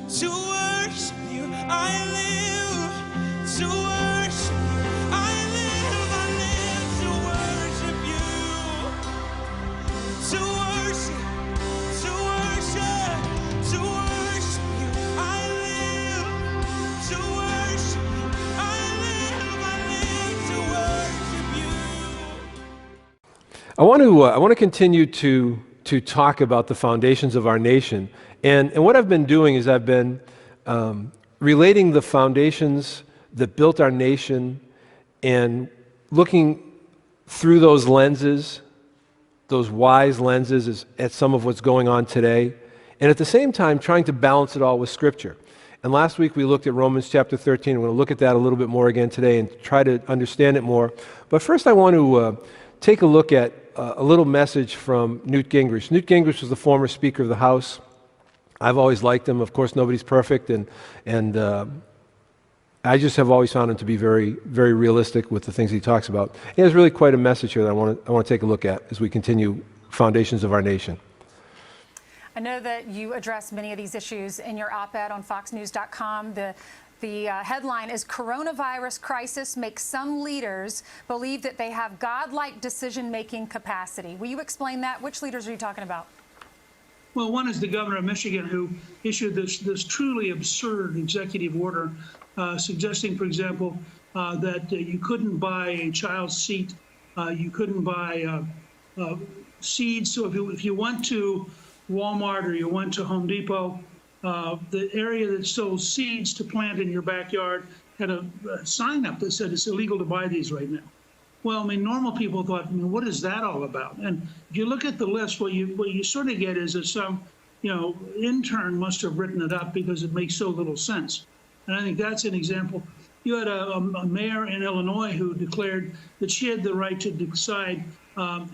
to worship you. I live to worship you. I live to worship you. To worship, to worship, to worship you. I live to worship you. I live to worship you. I want to continue to talk about the foundations of our nation, and what I've been doing is I've been relating the foundations that built our nation and looking through those lenses, those wise lenses, at some of what's going on today, and at the same time trying to balance it all with Scripture. And last week we looked at Romans chapter 13. We're going to look at that a little bit more again today and try to understand it more. But first I want to take a look at a little message from Newt Gingrich. Newt Gingrich was the former Speaker of the House. I've always liked him. Of course, nobody's perfect, and I just have always found him to be very, very realistic with the things he talks about. He has really quite a message here that I want to take a look at as we continue Foundations of Our Nation. I know that you address many of these issues in your op-ed on foxnews.com. The headline is Coronavirus Crisis Makes Some Leaders Believe That They Have Godlike Decision-Making Capacity. Will you explain that? Which leaders are you talking about? Well, one is the governor of Michigan, who issued this truly absurd executive order suggesting, for example, that you couldn't buy a child's seat, you couldn't buy seeds. So if you went to Walmart or you went to Home Depot, the area that sold seeds to plant in your backyard had a sign up that said it's illegal to buy these right now. Well, I mean, normal people thought, I mean, what is that all about? And if you look at the list, what you sort of get is that some, intern must have written it up because it makes so little sense. And I think that's an example. You had a mayor in Illinois who declared that she had the right to decide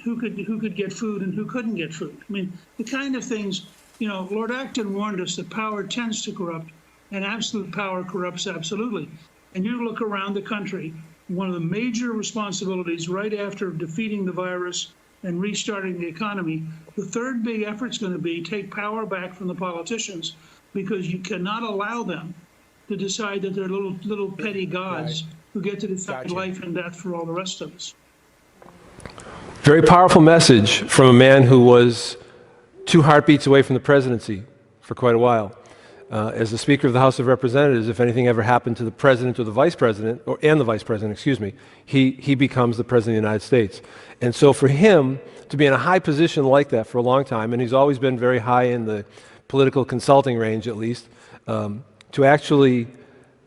who could get food and who couldn't get food. I mean, the kind of things, Lord Acton warned us that power tends to corrupt, and absolute power corrupts absolutely. And you look around the country, one of the major responsibilities right after defeating the virus and restarting the economy, the third big effort is going to be take power back from the politicians, because you cannot allow them to decide that they're little petty gods who get to decide life and death for all the rest of us. Very powerful message from a man who was 2 heartbeats away from the presidency for quite a while. As the Speaker of the House of Representatives, if anything ever happened to the President or the Vice President, and the Vice President, he becomes the President of the United States. And so for him to be in a high position like that for a long time, and he's always been very high in the political consulting range at least, to actually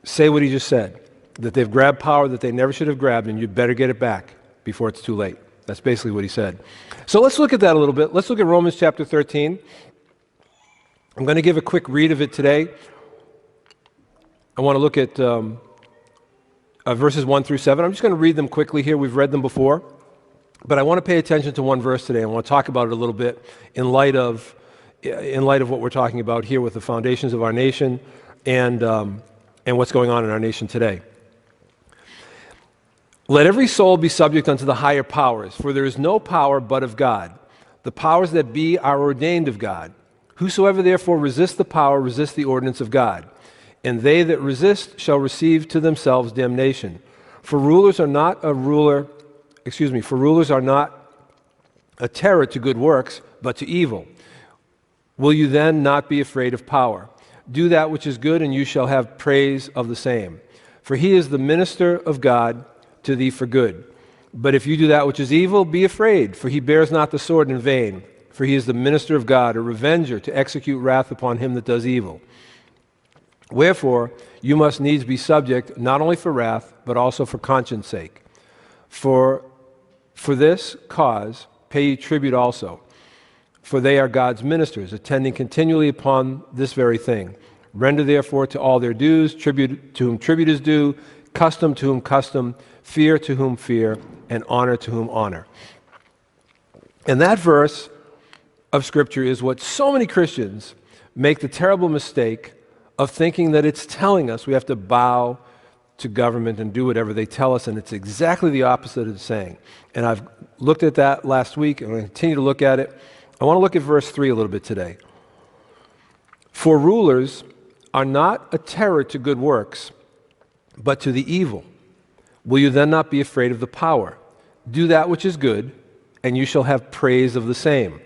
say what he just said, that they've grabbed power that they never should have grabbed, and you better get it back before it's too late. That's basically what he said. So let's look at that a little bit. Let's look at Romans chapter 13. I'm going to give a quick read of it today. I want to look at verses 1 through 7. I'm just going to read them quickly here. We've read them before. But I want to pay attention to one verse today. I want to talk about it a little bit in light of what we're talking about here with the foundations of our nation and what's going on in our nation today. Let every soul be subject unto the higher powers, for there is no power but of God. The powers that be are ordained of God. Whosoever therefore resists the power resists the ordinance of God. And they that resist shall receive to themselves damnation. For rulers are not a terror to good works, but to evil. Will you then not be afraid of power? Do that which is good, and you shall have praise of the same. For he is the minister of God to thee for good. But if you do that which is evil, be afraid, for he bears not the sword in vain. For he is the minister of God, a revenger to execute wrath upon him that does evil. Wherefore, you must needs be subject, not only for wrath, but also for conscience sake. For this cause pay ye tribute also. For they are God's ministers, attending continually upon this very thing. Render therefore to all their dues, tribute to whom tribute is due, custom to whom custom, fear to whom fear, and honor to whom honor. And that verse of Scripture is what so many Christians make the terrible mistake of thinking that it's telling us we have to bow to government and do whatever they tell us, and it's exactly the opposite it's saying. And I've looked at that last week, and I'm going to continue to look at it. I want to look at verse 3 a little bit today. For rulers are not a terror to good works, but to the evil, will you then not be afraid of the power? Do that which is good, and you shall have praise of the same.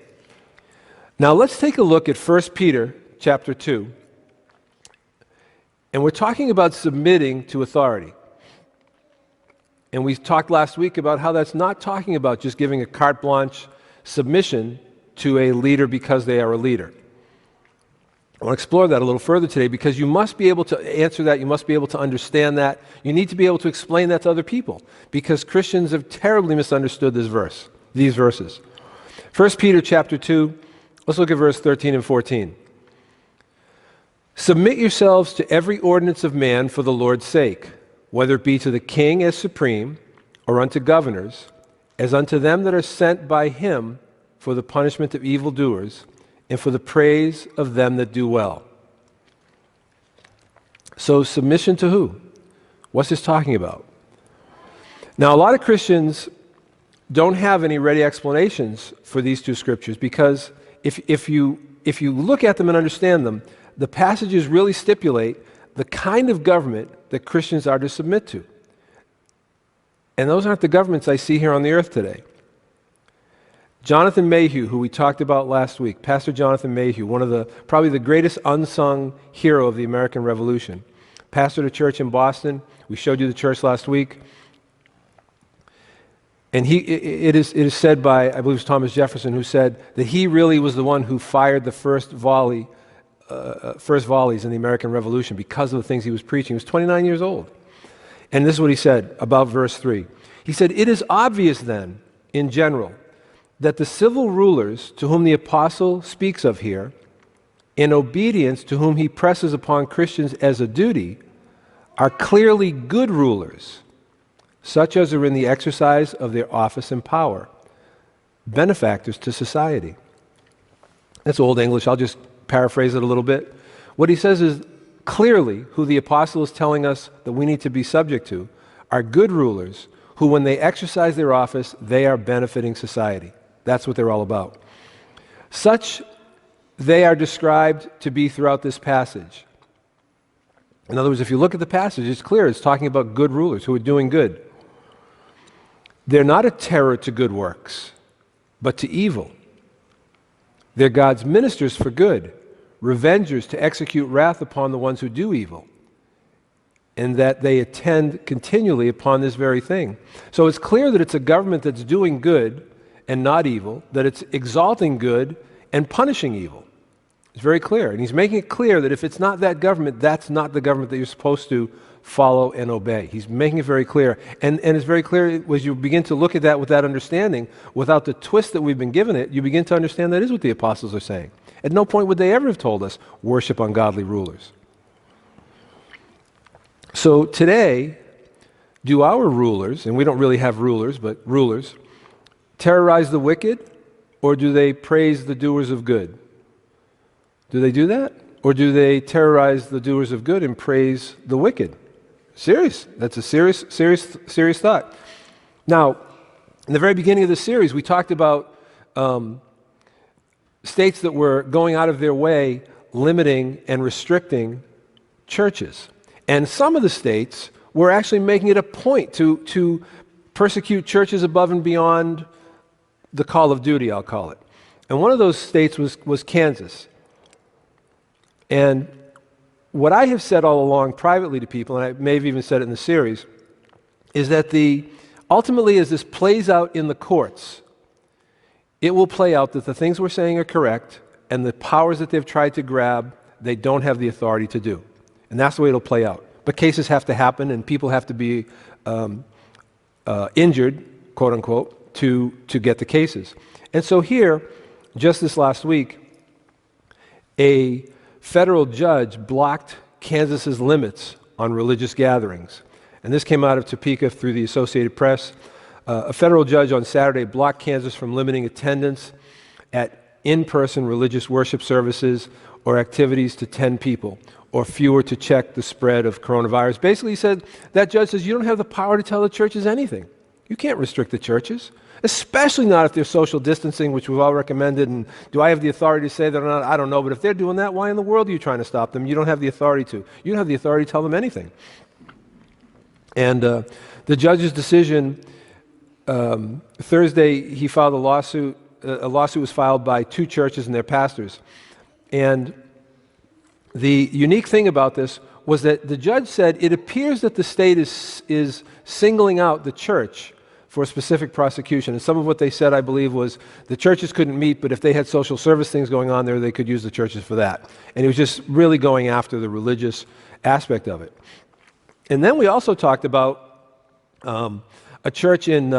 Now let's take a look at 1 Peter chapter 2. And we're talking about submitting to authority. And we talked last week about how that's not talking about just giving a carte blanche submission to a leader because they are a leader. I want to explore that a little further today because you must be able to answer that. You must be able to understand that. You need to be able to explain that to other people because Christians have terribly misunderstood these verses. 1 Peter chapter 2, let's look at verse 13 and 14. Submit yourselves to every ordinance of man for the Lord's sake, whether it be to the king as supreme, or unto governors, as unto them that are sent by him for the punishment of evildoers, and for the praise of them that do well. So submission to who? What's this talking about? Now, a lot of Christians don't have any ready explanations for these two scriptures because if you look at them and understand them, the passages really stipulate the kind of government that Christians are to submit to. And those aren't the governments I see here on the earth today. Jonathan Mayhew, who we talked about last week, Pastor Jonathan Mayhew, probably the greatest unsung hero of the American Revolution, pastored a church in Boston. We showed you the church last week. And it is said by, I believe it was Thomas Jefferson, who said that he really was the one who fired the first volleys in the American Revolution because of the things he was preaching. He was 29 years old. And this is what he said about verse 3. He said, "It is obvious then, in general, that the civil rulers to whom the apostle speaks of here, in obedience to whom he presses upon Christians as a duty, are clearly good rulers, such as are in the exercise of their office and power, benefactors to society." That's Old English. I'll just paraphrase it a little bit. What he says is clearly who the apostle is telling us that we need to be subject to are good rulers who, when they exercise their office, they are benefiting society. That's what they're all about. Such they are described to be throughout this passage. In other words, if you look at the passage, it's clear it's talking about good rulers who are doing good. They're not a terror to good works, but to evil. They're God's ministers for good, revengers to execute wrath upon the ones who do evil, and that they attend continually upon this very thing. So it's clear that it's a government that's doing good and not evil, that it's exalting good and punishing evil. It's very clear. And he's making it clear that if it's not that government, that's not the government that you're supposed to follow and obey. He's making it very clear. And it's very clear as you begin to look at that with that understanding, without the twist that we've been given it, you begin to understand that is what the apostles are saying. At no point would they ever have told us, worship ungodly rulers. So today, do our rulers, and we don't really have rulers, but rulers, terrorize the wicked, or do they praise the doers of good? Do they do that? Or do they terrorize the doers of good and praise the wicked? Serious. That's a serious thought. Now, in the very beginning of the series, we talked about states that were going out of their way limiting and restricting churches. And some of the states were actually making it a point to persecute churches above and beyond the call of duty, I'll call it. And one of those states was Kansas. And what I have said all along privately to people, and I may have even said it in the series, is that ultimately as this plays out in the courts, it will play out that the things we're saying are correct, and the powers that they've tried to grab, they don't have the authority to do. And that's the way it'll play out. But cases have to happen, and people have to be injured, quote unquote, to get the cases. And so here, just this last week, a federal judge blocked Kansas's limits on religious gatherings. And this came out of Topeka through the Associated Press. A federal judge on Saturday blocked Kansas from limiting attendance at in-person religious worship services or activities to 10 people or fewer to check the spread of coronavirus. Basically, he said, that judge says, you don't have the power to tell the churches anything. You can't restrict the churches. especially not if they're social distancing, which we've all recommended. And do I have the authority to say that or not? I don't know. But if they're doing that, why in the world are you trying to stop them? You don't have the authority to. You don't have the authority to tell them anything. And the judge's decision, Thursday, he filed a lawsuit. A lawsuit was filed by 2 churches and their pastors. And the unique thing about this was that the judge said it appears that the state is singling out the church for a specific prosecution. And some of what they said, I believe, was the churches couldn't meet, but if they had social service things going on there, they could use the churches for that. And it was just really going after the religious aspect of it. And then we also talked about a church in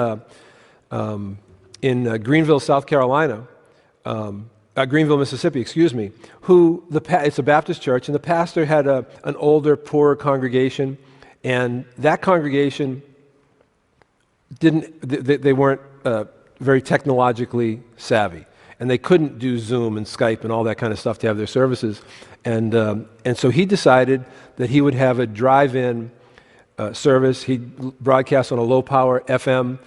Greenville, South Carolina, Greenville, Mississippi, excuse me, it's a Baptist church, and the pastor had an older, poorer congregation, and that congregation they weren't very technologically savvy, and they couldn't do Zoom and Skype and all that kind of stuff to have their services, and so he decided that he would have a drive-in service. He'd broadcast on a low-power FM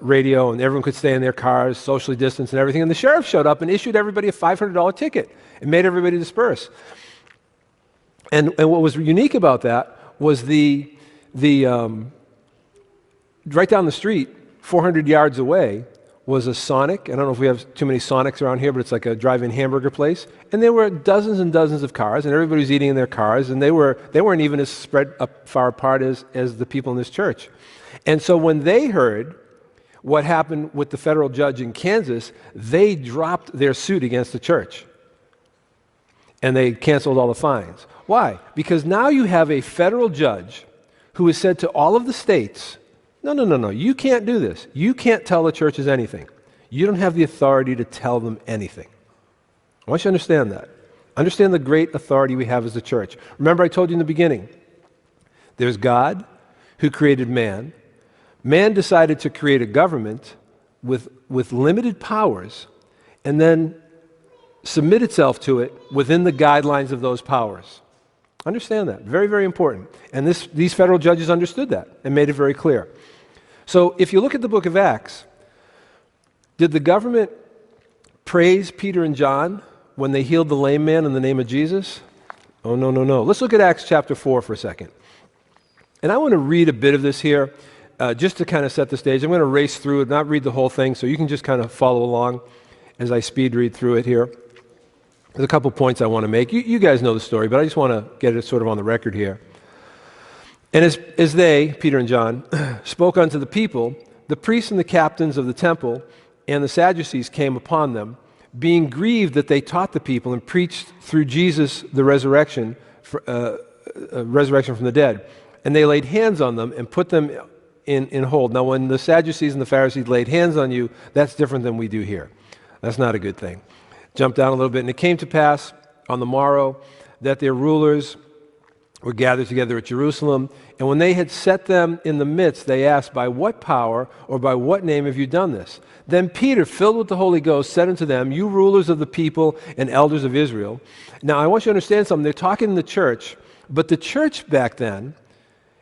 radio, and everyone could stay in their cars, socially distanced and everything. And the sheriff showed up and issued everybody a $500 ticket and made everybody disperse. And what was unique about that was the right down the street, 400 yards away, was a Sonic. I don't know if we have too many Sonics around here, but it's like a drive-in hamburger place. And there were dozens and dozens of cars, and everybody was eating in their cars, and they weren't even as spread up far apart as the people in this church. And so when they heard what happened with the federal judge in Kansas, they dropped their suit against the church. And they canceled all the fines. Why? Because now you have a federal judge who has said to all of the states, no, you can't do this. You can't tell the churches anything. You don't have the authority to tell them anything. I want you to understand that. Understand the great authority we have as a church. Remember, I told you in the beginning, there's God who created man. Man decided to create a government with limited powers and then submit itself to it within the guidelines of those powers. Understand that. Very, very important. And these federal judges understood that and made it very clear. So if you look at the book of Acts, did the government praise Peter and John when they healed the lame man in the name of Jesus? Oh, no. Let's look at Acts chapter 4 for a second. And I want to read a bit of this here just to kind of set the stage. I'm going to race through it, not read the whole thing, so you can just kind of follow along as I speed read through it here. There's a couple points I want to make. You guys know the story, but I just want to get it sort of on the record here. And as they, Peter and John, spoke unto the people, the priests and the captains of the temple and the Sadducees came upon them, being grieved that they taught the people and preached through Jesus the resurrection from the dead. And they laid hands on them and put them in hold. Now, when the Sadducees and the Pharisees laid hands on you, that's different than we do here. That's not a good thing. Jump down a little bit. And it came to pass on the morrow that their rulers were gathered together at Jerusalem. And when they had set them in the midst, they asked, by what power or by what name have you done this? Then Peter, filled with the Holy Ghost, said unto them, you rulers of the people and elders of Israel. Now, I want you to understand something. They're talking in the church, but the church back then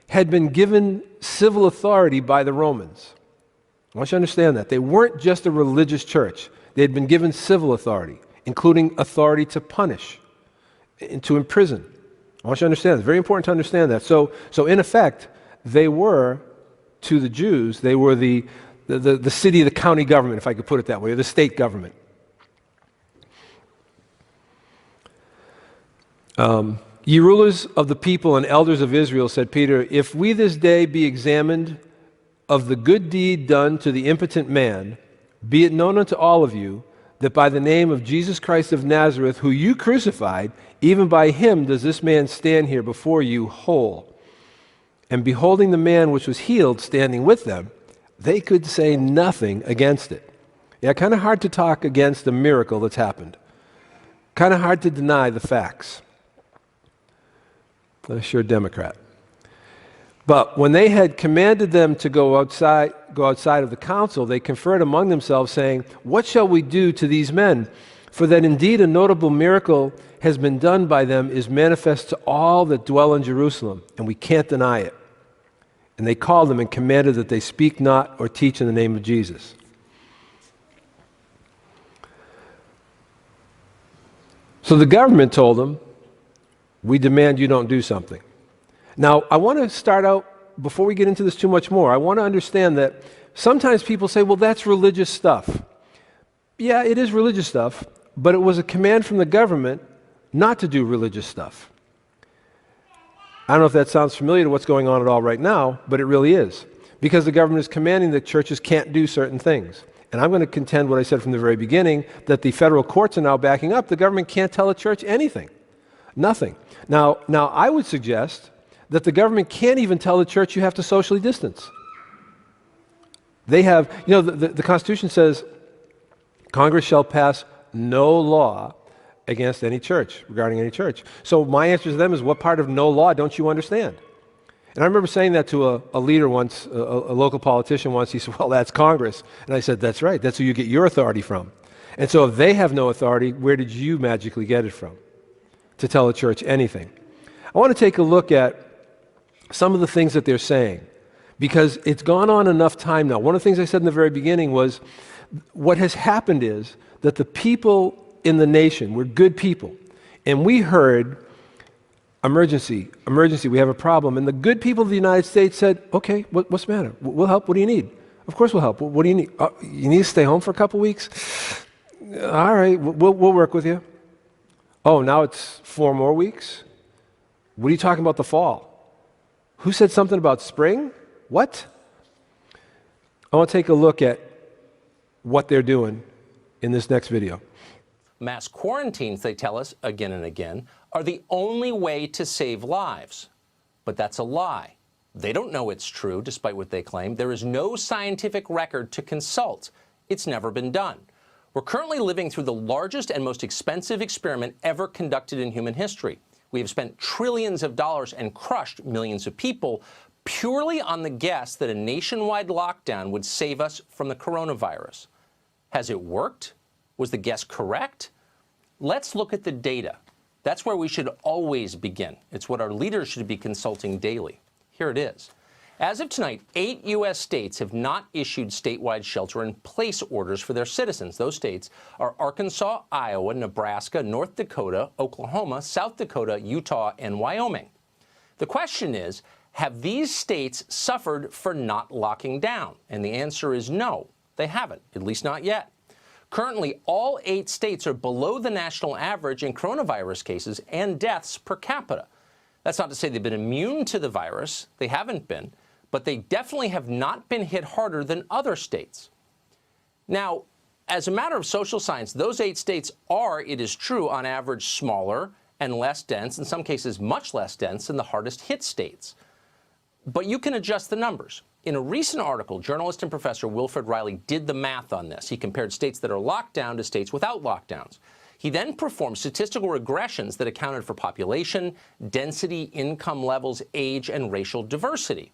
had been given civil authority by the Romans. I want you to understand that. They weren't just a religious church. They had been given civil authority, including authority to punish and to imprison. I want you to understand. It's very important to understand that. So in effect, they were, to the Jews, they were the city, the county government, if I could put it that way, or the state government. Ye rulers of the people and elders of Israel, said Peter, if we this day be examined of the good deed done to the impotent man, be it known unto all of you, that by the name of Jesus Christ of Nazareth, who you crucified, even by him does this man stand here before you whole. And beholding the man which was healed standing with them, they could say nothing against it. Yeah, kind of hard to talk against a miracle that's happened. Kind of hard to deny the facts. I'm sure Democrat. But when they had commanded them to go outside of the council, they conferred among themselves, saying, what shall we do to these men? For that indeed a notable miracle has been done by them is manifest to all that dwell in Jerusalem, and we can't deny it. And they called them and commanded that they speak not or teach in the name of Jesus. So the government told them, we demand you don't do something. Now, I want to start out, before we get into this too much more, I want to understand that sometimes people say, well, that's religious stuff. Yeah, it is religious stuff, but it was a command from the government not to do religious stuff. I don't know if that sounds familiar to what's going on at all right now, but it really is. Because the government is commanding that churches can't do certain things. And I'm going to contend what I said from the very beginning, that the federal courts are now backing up. The government can't tell a church anything. Nothing. Now I would suggest that the government can't even tell the church you have to socially distance. They have, the Constitution says Congress shall pass no law against any church, regarding any church. So my answer to them is, what part of no law don't you understand? And I remember saying that to a leader once, a local politician once. He said, well, that's Congress. And I said, that's right. That's who you get your authority from. And so if they have no authority, where did you magically get it from to tell a church anything? I want to take a look at some of the things that they're saying, because it's gone on enough time now. One of the things I said in the very beginning was, what has happened is that the people in the nation were good people. And we heard, emergency, we have a problem. And the good people of the United States said, okay, what's the matter? We'll help. What do you need? Of course we'll help. What do you need? You need to stay home for a couple weeks? All right, we'll work with you. Oh, now it's 4 more weeks? What are you talking about the fall? Who said something about spring? What? I want to take a look at what they're doing in this next video. Mass quarantines, they tell us again and again, are the only way to save lives. But that's a lie. They don't know it's true, despite what they claim. There is no scientific record to consult. It's never been done. We're currently living through the largest and most expensive experiment ever conducted in human history. We have spent trillions of dollars and crushed millions of people purely on the guess that a nationwide lockdown would save us from the coronavirus. Has it worked? Was the guess correct? Let's look at the data. That's where we should always begin. It's what our leaders should be consulting daily. Here it is. As of tonight, 8 U.S. states have not issued statewide shelter-in-place orders for their citizens. Those states are Arkansas, Iowa, Nebraska, North Dakota, Oklahoma, South Dakota, Utah, and Wyoming. The question is, have these states suffered for not locking down? And the answer is no, they haven't, at least not yet. Currently, all 8 states are below the national average in coronavirus cases and deaths per capita. That's not to say they've been immune to the virus. They haven't been. But they definitely have not been hit harder than other states. Now, as a matter of social science, those 8 states are, it is true, on average smaller and less dense, in some cases much less dense than the hardest hit states. But you can adjust the numbers. In a recent article, journalist and professor Wilfred Riley did the math on this. He compared states that are locked down to states without lockdowns. He then performed statistical regressions that accounted for population, density, income levels, age, and racial diversity.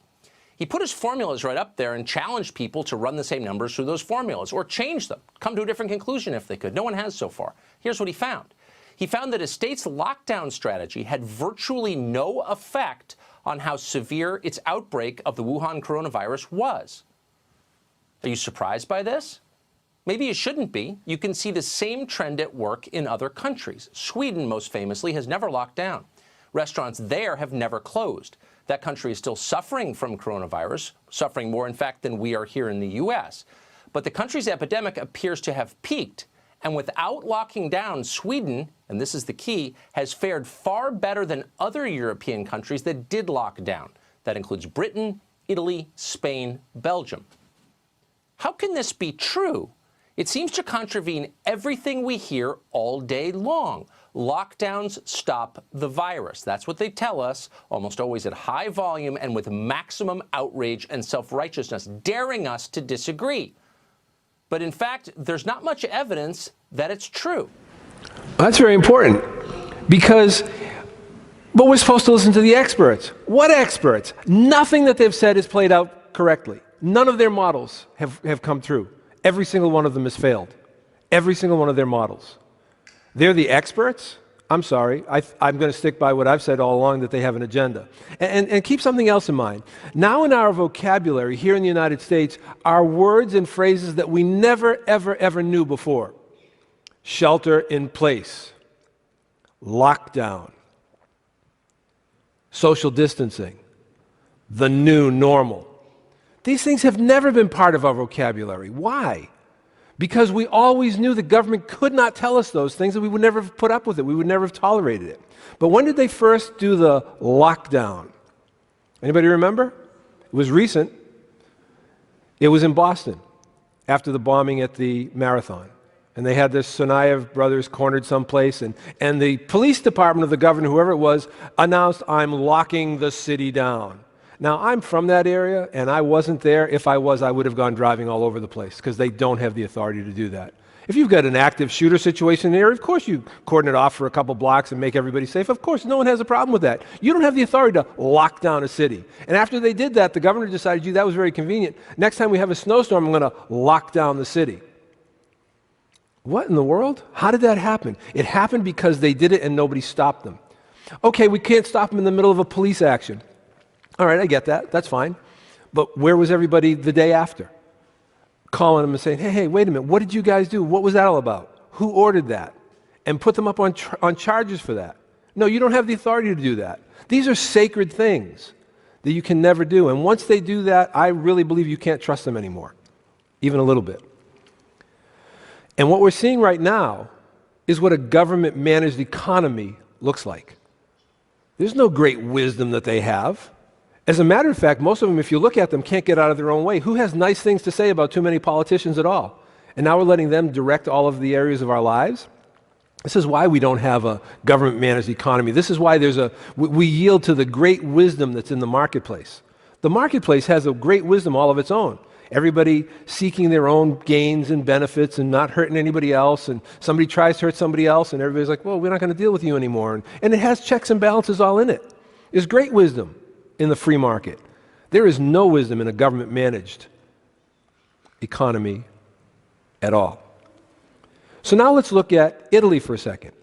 He put his formulas right up there and challenged people to run the same numbers through those formulas or change them, come to a different conclusion if they could. No one has so far. Here's what he found. He found that a state's lockdown strategy had virtually no effect on how severe its outbreak of the Wuhan coronavirus was. Are you surprised by this? Maybe you shouldn't be. You can see the same trend at work in other countries. Sweden, most famously, has never locked down. Restaurants there have never closed. That country is still suffering from coronavirus, suffering more, in fact, than we are here in the U.S. But the country's epidemic appears to have peaked. And without locking down, Sweden, and this is the key, has fared far better than other European countries that did lock down. That includes Britain, Italy, Spain, Belgium. How can this be true? It seems to contravene everything we hear all day long. Lockdowns stop the virus. That's what they tell us, almost always at high volume and with maximum outrage and self-righteousness, daring us to disagree. But in fact, there's not much evidence that it's true. That's very important, because but we're supposed to listen to the experts. What experts? Nothing that they've said is played out correctly. None of their models have come true. Every single one of them has failed. Every single one of their models. They're the experts? I'm sorry. I'm going to stick by what I've said all along, that they have an agenda. And keep something else in mind. Now in our vocabulary here in the United States are words and phrases that we never, ever, ever knew before. Shelter in place. lockdown, social distancing, the new normal. These things have never been part of our vocabulary. Why? Because we always knew the government could not tell us those things, and we would never have put up with it. We would never have tolerated it. But when did they first do the lockdown? Anybody remember? It was recent. It was in Boston after the bombing at the marathon. And they had the Tsarnaev brothers cornered someplace, and the police department of the governor, whoever it was, announced, "I'm locking the city down." Now, I'm from that area, and I wasn't there. If I was, I would have gone driving all over the place, because they don't have the authority to do that. If you've got an active shooter situation in the area, of course you cordon it off for a couple blocks and make everybody safe. Of course, no one has a problem with that. You don't have the authority to lock down a city. And after they did that, the governor decided, gee, that was very convenient. Next time we have a snowstorm, I'm going to lock down the city. What in the world? How did that happen? It happened because they did it and nobody stopped them. Okay, we can't stop them in the middle of a police action. All right, I get that. That's fine. But where was everybody the day after? Calling them and saying, hey, wait a minute. What did you guys do? What was that all about? Who ordered that? And put them up on charges for that. No, you don't have the authority to do that. These are sacred things that you can never do. And once they do that, I really believe you can't trust them anymore, even a little bit. And what we're seeing right now is what a government-managed economy looks like. There's no great wisdom that they have. As a matter of fact, most of them, if you look at them, can't get out of their own way. Who has nice things to say about too many politicians at all? And now we're letting them direct all of the areas of our lives? This is why we don't have a government-managed economy. This is why we yield to the great wisdom that's in the marketplace. The marketplace has a great wisdom all of its own. Everybody seeking their own gains and benefits and not hurting anybody else, and somebody tries to hurt somebody else, and everybody's like, well, we're not going to deal with you anymore. And it has checks and balances all in it. There's great wisdom in the free market. There is no wisdom in a government-managed economy at all. So now let's look at Italy for a second,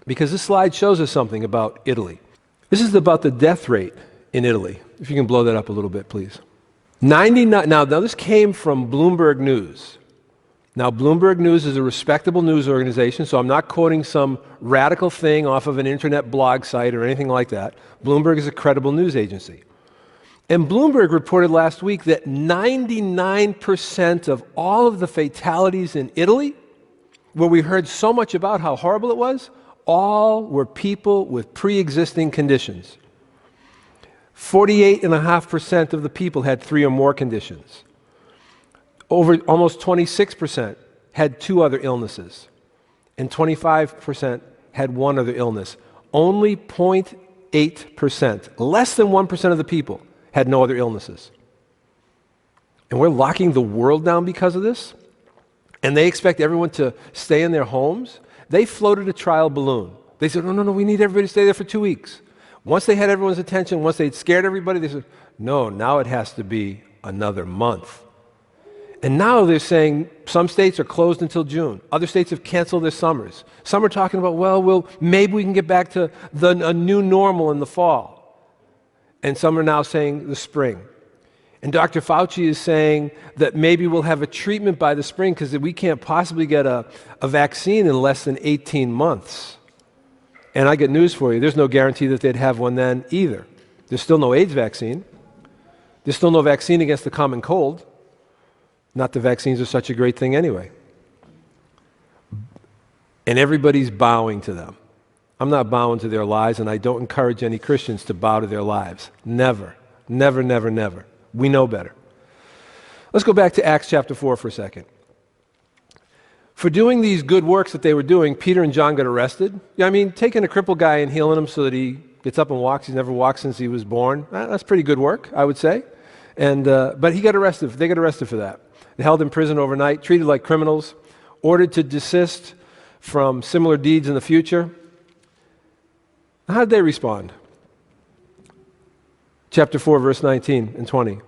because this slide shows us something about Italy. This is about the death rate in Italy. If you can blow that up a little bit, please. 99. Now this came from Bloomberg News. Now, Bloomberg News is a respectable news organization, so I'm not quoting some radical thing off of an internet blog site or anything like that. Bloomberg is a credible news agency. And Bloomberg reported last week that 99% of all of the fatalities in Italy, where we heard so much about how horrible it was, all were people with pre-existing conditions. 48.5% of the people had 3 or more conditions. Over almost 26% had 2 other illnesses, and 25% had 1 other illness. Only 0.8%, less than 1% of the people had no other illnesses. And we're locking the world down because of this? And they expect everyone to stay in their homes? They floated a trial balloon. They said, no, we need everybody to stay there for 2 weeks. Once they had everyone's attention, once they'd scared everybody, they said, no, now it has to be another month. And now they're saying some states are closed until June. Other states have canceled their summers. Some are talking about, maybe we can get back to a new normal in the fall. And some are now saying the spring. And Dr. Fauci is saying that maybe we'll have a treatment by the spring because we can't possibly get a vaccine in less than 18 months. And I got news for you. There's no guarantee that they'd have one then either. There's still no AIDS vaccine. There's still no vaccine against the common cold. Not that vaccines are such a great thing anyway. And everybody's bowing to them. I'm not bowing to their lies, and I don't encourage any Christians to bow to their lives. Never, never, never, never. We know better. Let's go back to Acts chapter 4 for a second. For doing these good works that they were doing, Peter and John got arrested. Yeah, I mean, taking a crippled guy and healing him so that he gets up and walks. He's never walked since he was born. That's pretty good work, I would say. But he got arrested. They got arrested for that. They held in prison overnight, treated like criminals, ordered to desist from similar deeds in the future. How did they respond? Chapter 4, verse 19 and 20.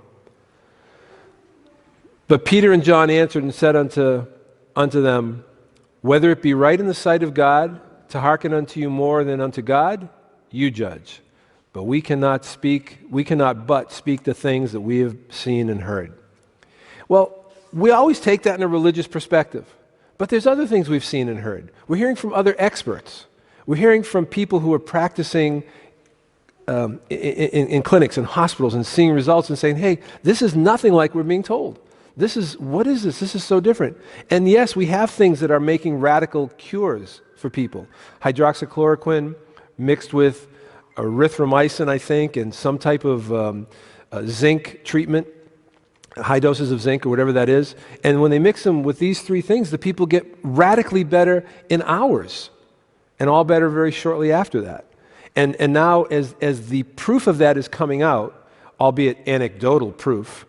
But Peter and John answered and said unto them, whether it be right in the sight of God to hearken unto you more than unto God, you judge. But we cannot but speak the things that we have seen and heard. Well, we always take that in a religious perspective. But there's other things we've seen and heard. We're hearing from other experts. We're hearing from people who are practicing in clinics and hospitals and seeing results and saying, hey, this is nothing like we're being told. What is this? This is so different. And yes, we have things that are making radical cures for people. Hydroxychloroquine mixed with erythromycin, I think, and some type of zinc treatment, high doses of zinc or whatever that is. And when they mix them with these three things, the people get radically better in hours and all better very shortly after that. And now as the proof of that is coming out, albeit anecdotal proof,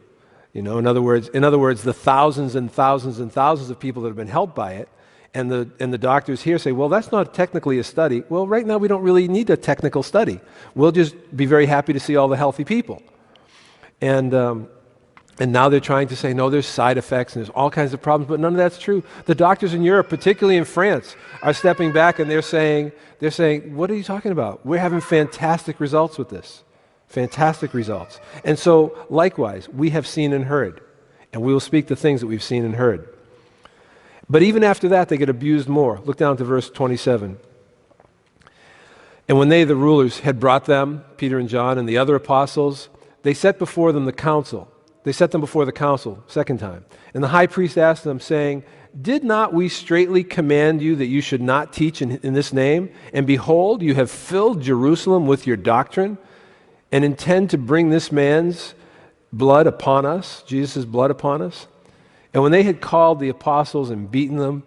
in other words, the thousands and thousands and thousands of people that have been helped by it, and the doctors here say, well, that's not technically a study. Well, right now we don't really need a technical study. We'll just be very happy to see all the healthy people. And now they're trying to say, no, there's side effects and there's all kinds of problems, but none of that's true. The doctors in Europe, particularly in France, are stepping back and they're saying, what are you talking about? We're having fantastic results with this. Fantastic results. And so, likewise, we have seen and heard, and we will speak the things that we've seen and heard. But even after that, they get abused more. Look down to verse 27. And when they, the rulers, had brought them, Peter and John and the other apostles, they set before them the council. They set them before the council, second time. And the high priest asked them, saying, did not we straitly command you that you should not teach in this name? And behold, you have filled Jerusalem with your doctrine, and intend to bring this man's blood upon us, Jesus' blood upon us. And when they had called the apostles and beaten them,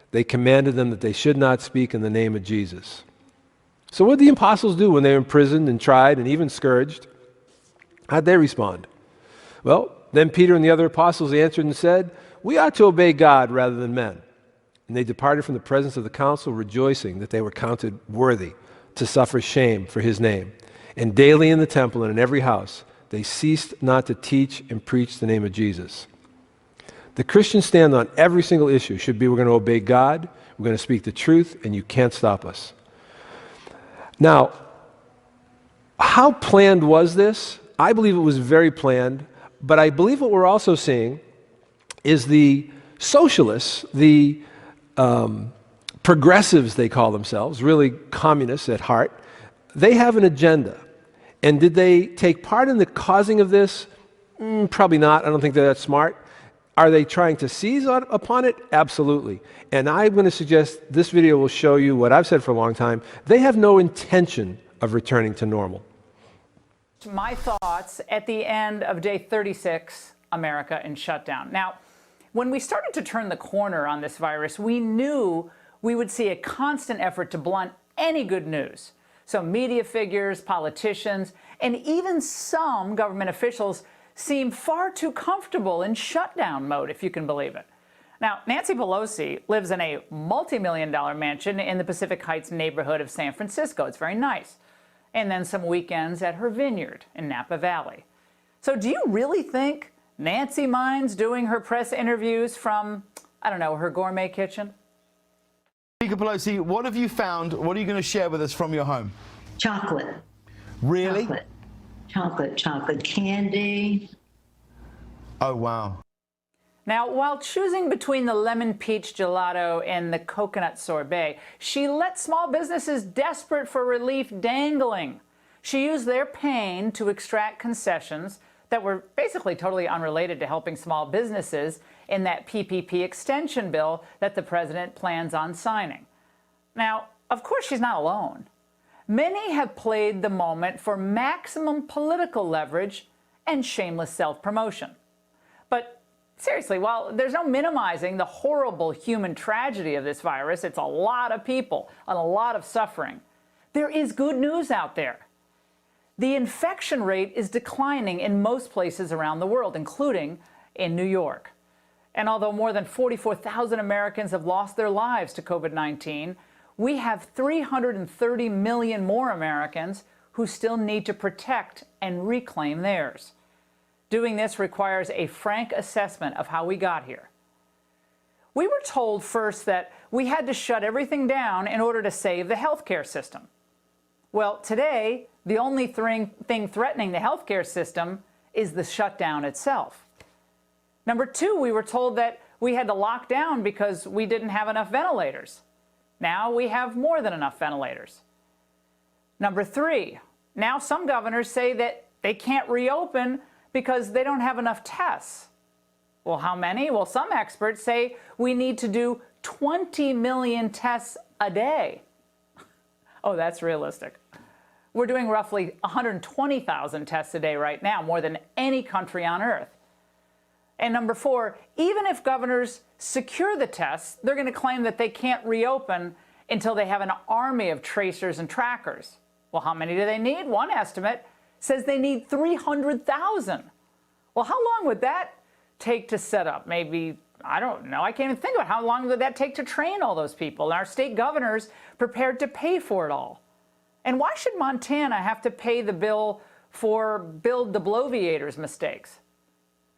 they commanded them that they should not speak in the name of Jesus. So what did the apostles do when they were imprisoned and tried and even scourged? How'd they respond? Well, then Peter and the other apostles answered and said, we ought to obey God rather than men. And they departed from the presence of the council, rejoicing that they were counted worthy to suffer shame for his name. And daily in the temple and in every house, they ceased not to teach and preach the name of Jesus. The Christian stand on every single issue should be, we're going to obey God, we're going to speak the truth, and you can't stop us. Now, how planned was this? I believe it was very planned, but I believe what we're also seeing is the socialists, the progressives they call themselves, really communists at heart, they have an agenda. And did they take part in the causing of this? Probably not. I don't think they're that smart. Are they trying to seize upon it? Absolutely. And I'm going to suggest this video will show you what I've said for a long time. They have no intention of returning to normal. My thoughts at the end of day 36, America in shutdown. Now, when we started to turn the corner on this virus, we knew we would see a constant effort to blunt any good news. So media figures, politicians, and even some government officials seem far too comfortable in shutdown mode, if you can believe it. Now, Nancy Pelosi lives in a multi-million-dollar mansion in the Pacific Heights neighborhood of San Francisco. It's very nice. And then some weekends at her vineyard in Napa Valley. So do you really think Nancy minds doing her press interviews from, I don't know, her gourmet kitchen? Speaker Pelosi, what have you found? What are you going to share with us from your home? Chocolate. Really? Chocolate candy. Oh, wow. Now, while choosing between the lemon peach gelato and the coconut sorbet, she let small businesses desperate for relief dangling. She used their pain to extract concessions that were basically totally unrelated to helping small businesses in that PPP extension bill that the president plans on signing. Now, of course, she's not alone. Many have played the moment for maximum political leverage and shameless self-promotion. But seriously, while there's no minimizing the horrible human tragedy of this virus, it's a lot of people and a lot of suffering, there is good news out there. The infection rate is declining in most places around the world, including in New York. And although more than 44,000 Americans have lost their lives to COVID-19, we have 330 million more Americans who still need to protect and reclaim theirs. Doing this requires a frank assessment of how we got here. We were told first that we had to shut everything down in order to save the healthcare system. Well, today, the only thing threatening the healthcare system is the shutdown itself. Number two, we were told that we had to lock down because we didn't have enough ventilators. Now we have more than enough ventilators. Number 3, now some governors say that they can't reopen because they don't have enough tests. Well, how many? Well, some experts say we need to do 20 million tests a day. Oh, that's realistic. We're doing roughly 120,000 tests a day right now, more than any country on earth. And number 4, even if governors secure the tests, they're going to claim that they can't reopen until they have an army of tracers and trackers. Well, how many do they need? One estimate says they need 300,000. Well, how long would that take to set up? Maybe, I don't know. I can't even think about how long would that take to train all those people. And our state governors prepared to pay for it all. And why should Montana have to pay the bill for Bill de Bloviator's mistakes?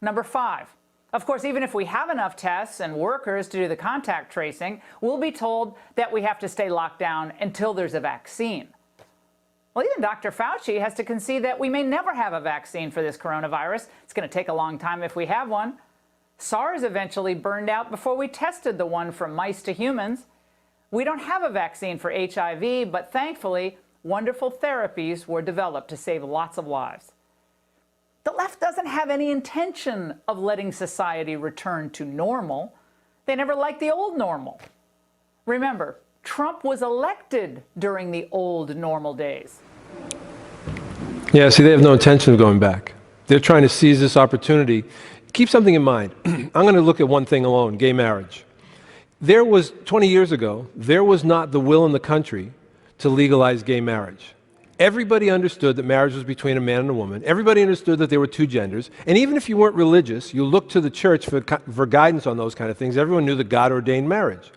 Number 5, of course, even if we have enough tests and workers to do the contact tracing, we'll be told that we have to stay locked down until there's a vaccine. Well, even Dr. Fauci has to concede that we may never have a vaccine for this coronavirus. It's going to take a long time if we have one. SARS eventually burned out before we tested the one from mice to humans. We don't have a vaccine for HIV, but thankfully, wonderful therapies were developed to save lots of lives. The left doesn't have any intention of letting society return to normal. They never liked the old normal. Remember, Trump was elected during the old normal days. Yeah, see, they have no intention of going back. They're trying to seize this opportunity. Keep something in mind. I'm going to look at one thing alone, gay marriage. There was, 20 years ago, there was not the will in the country to legalize gay marriage. Everybody understood that marriage was between a man and a woman. Everybody understood that there were two genders. And even if you weren't religious, you looked to the church for guidance on those kind of things. Everyone knew that God ordained marriage.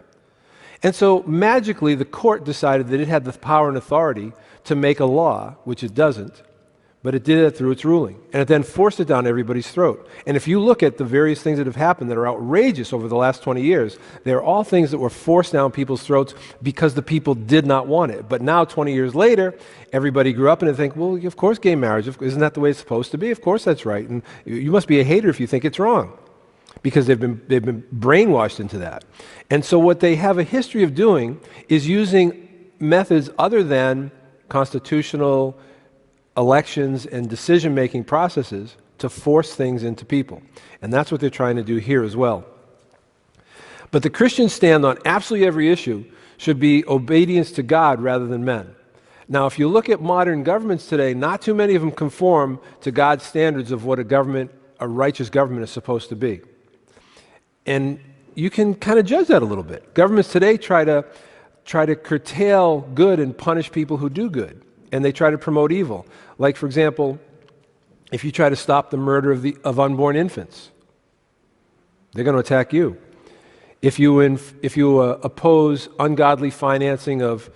And so magically, the court decided that it had the power and authority to make a law, which it doesn't, but it did it through its ruling. And it then forced it down everybody's throat. And if you look at the various things that have happened that are outrageous over the last 20 years, they're all things that were forced down people's throats because the people did not want it. But now, 20 years later, everybody grew up and they think, well, of course gay marriage, isn't that the way it's supposed to be? Of course that's right. And you must be a hater if you think it's wrong, because they've been brainwashed into that. And so what they have a history of doing is using methods other than constitutional elections and decision-making processes to force things into people. And that's what they're trying to do here as well. But the Christian stand on absolutely every issue should be obedience to God rather than men. Now, if you look at modern governments today, not too many of them conform to God's standards of what a righteous government is supposed to be. And you can kind of judge that a little bit. Governments today try to curtail good and punish people who do good. And they try to promote evil. Like, for example, if you try to stop the murder of unborn infants, they're going to attack you. If you oppose ungodly financing of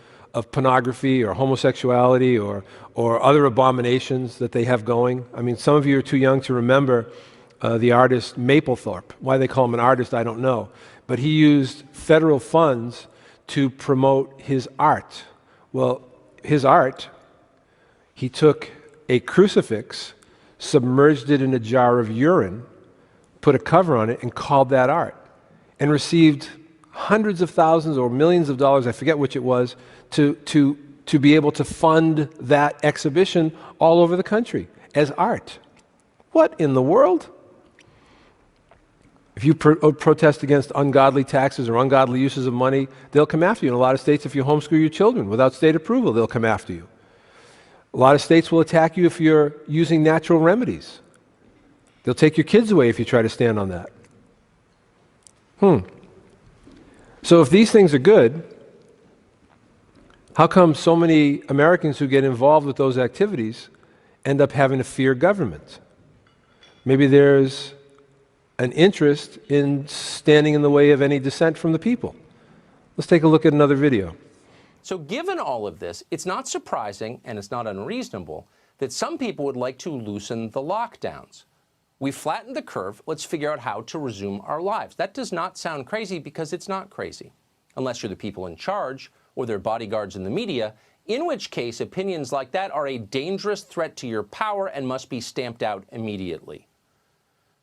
pornography or homosexuality or other abominations that they have going. I mean, some of you are too young to remember the artist Mapplethorpe. Why they call him an artist, I don't know. But he used federal funds to promote his art. Well, his art, he took a crucifix, submerged it in a jar of urine, put a cover on it, and called that art, and received hundreds of thousands or millions of dollars, I forget which it was, to be able to fund that exhibition all over the country as art. What in the world? If you protest against ungodly taxes or ungodly uses of money, they'll come after you. In a lot of states, if you homeschool your children without state approval, they'll come after you. A lot of states will attack you if you're using natural remedies. They'll take your kids away if you try to stand on that. So if these things are good, how come so many Americans who get involved with those activities end up having to fear government? Maybe there's an interest in standing in the way of any dissent from the people. Let's take a look at another video. So given all of this, it's not surprising and it's not unreasonable that some people would like to loosen the lockdowns. We've flattened the curve. Let's figure out how to resume our lives. That does not sound crazy because it's not crazy, unless you're the people in charge or their bodyguards in the media, in which case opinions like that are a dangerous threat to your power and must be stamped out immediately.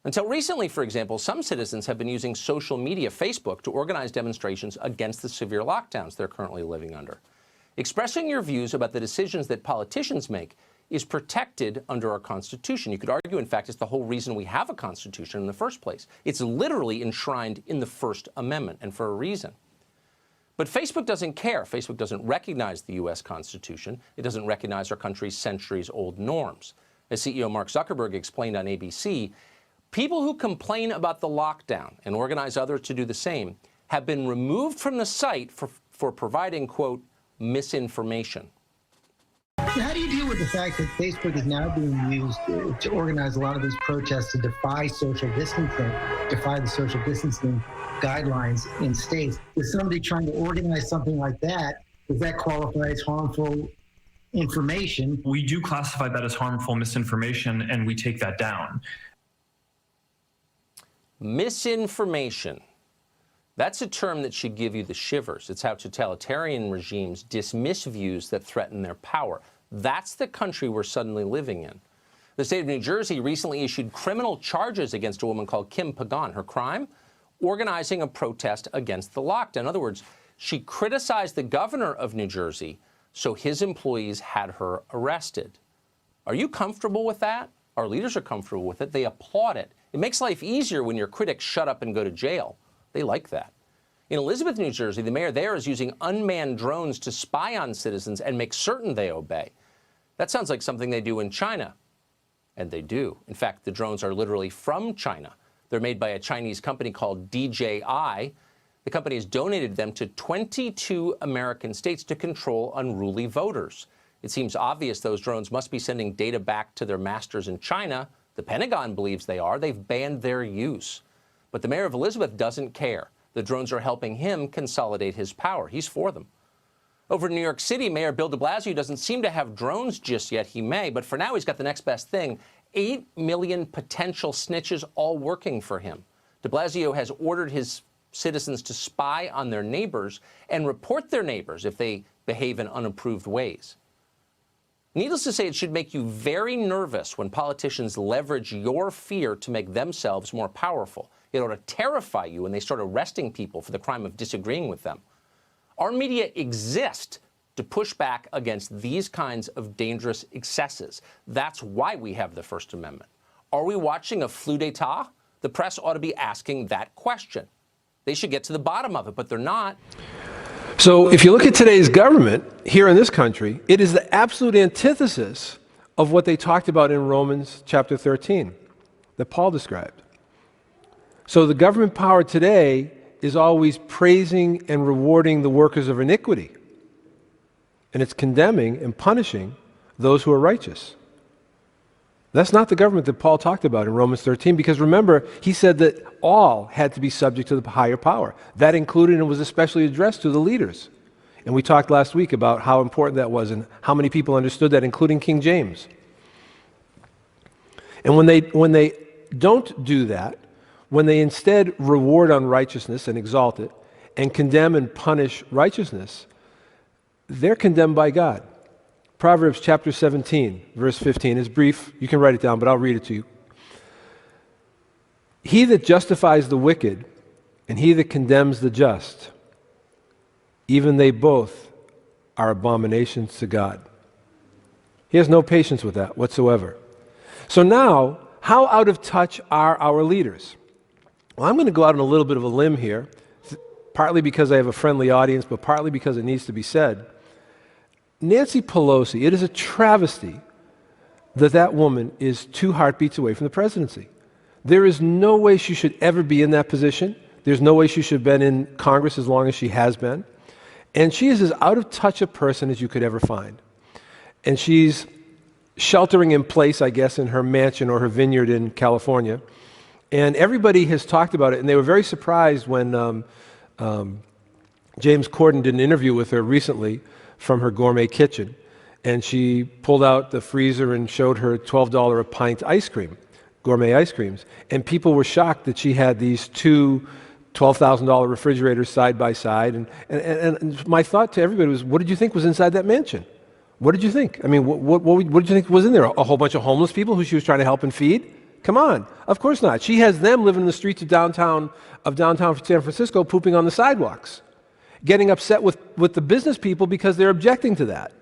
Until recently, for example, some citizens have been using social media, Facebook, to organize demonstrations against the severe lockdowns they're currently living under. Expressing your views about the decisions that politicians make is protected under our Constitution. You could argue, in fact, it's the whole reason we have a Constitution in the first place. It's literally enshrined in the First Amendment, and for a reason. But Facebook doesn't care. Facebook doesn't recognize the U.S. Constitution. It doesn't recognize our country's centuries-old norms. As CEO Mark Zuckerberg explained on ABC, people who complain about the lockdown and organize others to do the same have been removed from the site for providing, quote, misinformation. How do you deal with the fact that Facebook is now being used to organize a lot of these protests to defy social distancing, defy the social distancing guidelines in states? Is somebody trying to organize something like that, does that qualify as harmful information? We do classify that as harmful misinformation, and we take that down. Misinformation. That's a term that should give you the shivers. It's how totalitarian regimes dismiss views that threaten their power. That's the country we're suddenly living in. The state of New Jersey recently issued criminal charges against a woman called Kim Pagan. Her crime? Organizing a protest against the lockdown. In other words, she criticized the governor of New Jersey, so his employees had her arrested. Are you comfortable with that? Our leaders are comfortable with it. They applaud it. It makes life easier when your critics shut up and go to jail. They like that. In Elizabeth, New Jersey, the mayor there is using unmanned drones to spy on citizens and make certain they obey. That sounds like something they do in China. And they do. In fact, the drones are literally from China. They're made by a Chinese company called DJI. The company has donated them to 22 American states to control unruly voters. It seems obvious those drones must be sending data back to their masters in China. The Pentagon believes they are. They've banned their use. But the mayor of Elizabeth doesn't care. The drones are helping him consolidate his power. He's for them. Over in New York City, Mayor Bill de Blasio doesn't seem to have drones just yet. He may, but for now he's got the next best thing. 8 million potential snitches all working for him. De Blasio has ordered his citizens to spy on their neighbors and report their neighbors if they behave in unapproved ways. Needless to say, it should make you very nervous when politicians leverage your fear to make themselves more powerful. It ought to terrify you when they start arresting people for the crime of disagreeing with them. Our media exist to push back against these kinds of dangerous excesses. That's why we have the First Amendment. Are we watching a flu d'etat? The press ought to be asking that question. They should get to the bottom of it, but they're not. So if you look at today's government here in this country, it is the absolute antithesis of what they talked about in Romans chapter 13 that Paul described. So the government power today is always praising and rewarding the workers of iniquity. And it's condemning and punishing those who are righteous. That's not the government that Paul talked about in Romans 13, because remember, he said that all had to be subject to the higher power. That included and was especially addressed to the leaders. And we talked last week about how important that was and how many people understood that, including King James. And when they don't do that, when they instead reward unrighteousness and exalt it, and condemn and punish righteousness, they're condemned by God. Proverbs chapter 17, verse 15 is brief. You can write it down, but I'll read it to you. He that justifies the wicked and he that condemns the just, even they both are abominations to God. He has no patience with that whatsoever. So now, how out of touch are our leaders? Well, I'm going to go out on a little bit of a limb here, partly because I have a friendly audience, but partly because it needs to be said. Nancy Pelosi, it is a travesty that that woman is 2 heartbeats away from the presidency. There is no way she should ever be in that position. There's no way she should have been in Congress as long as she has been. And she is as out of touch a person as you could ever find. And she's sheltering in place, I guess, in her mansion or her vineyard in California. And everybody has talked about it, and they were very surprised when James Corden did an interview with her recently from her gourmet kitchen. And she pulled out the freezer and showed her $12 a pint ice cream, gourmet ice creams. And people were shocked that she had these 2 $12,000 refrigerators side by side. And my thought to everybody was, what did you think was inside that mansion? What did you think? I mean, what did you think was in there? A whole bunch of homeless people who she was trying to help and feed? Come on. Of course not. She has them living in the streets of downtown San Francisco, pooping on the sidewalks, getting upset with the business people because they're objecting to that.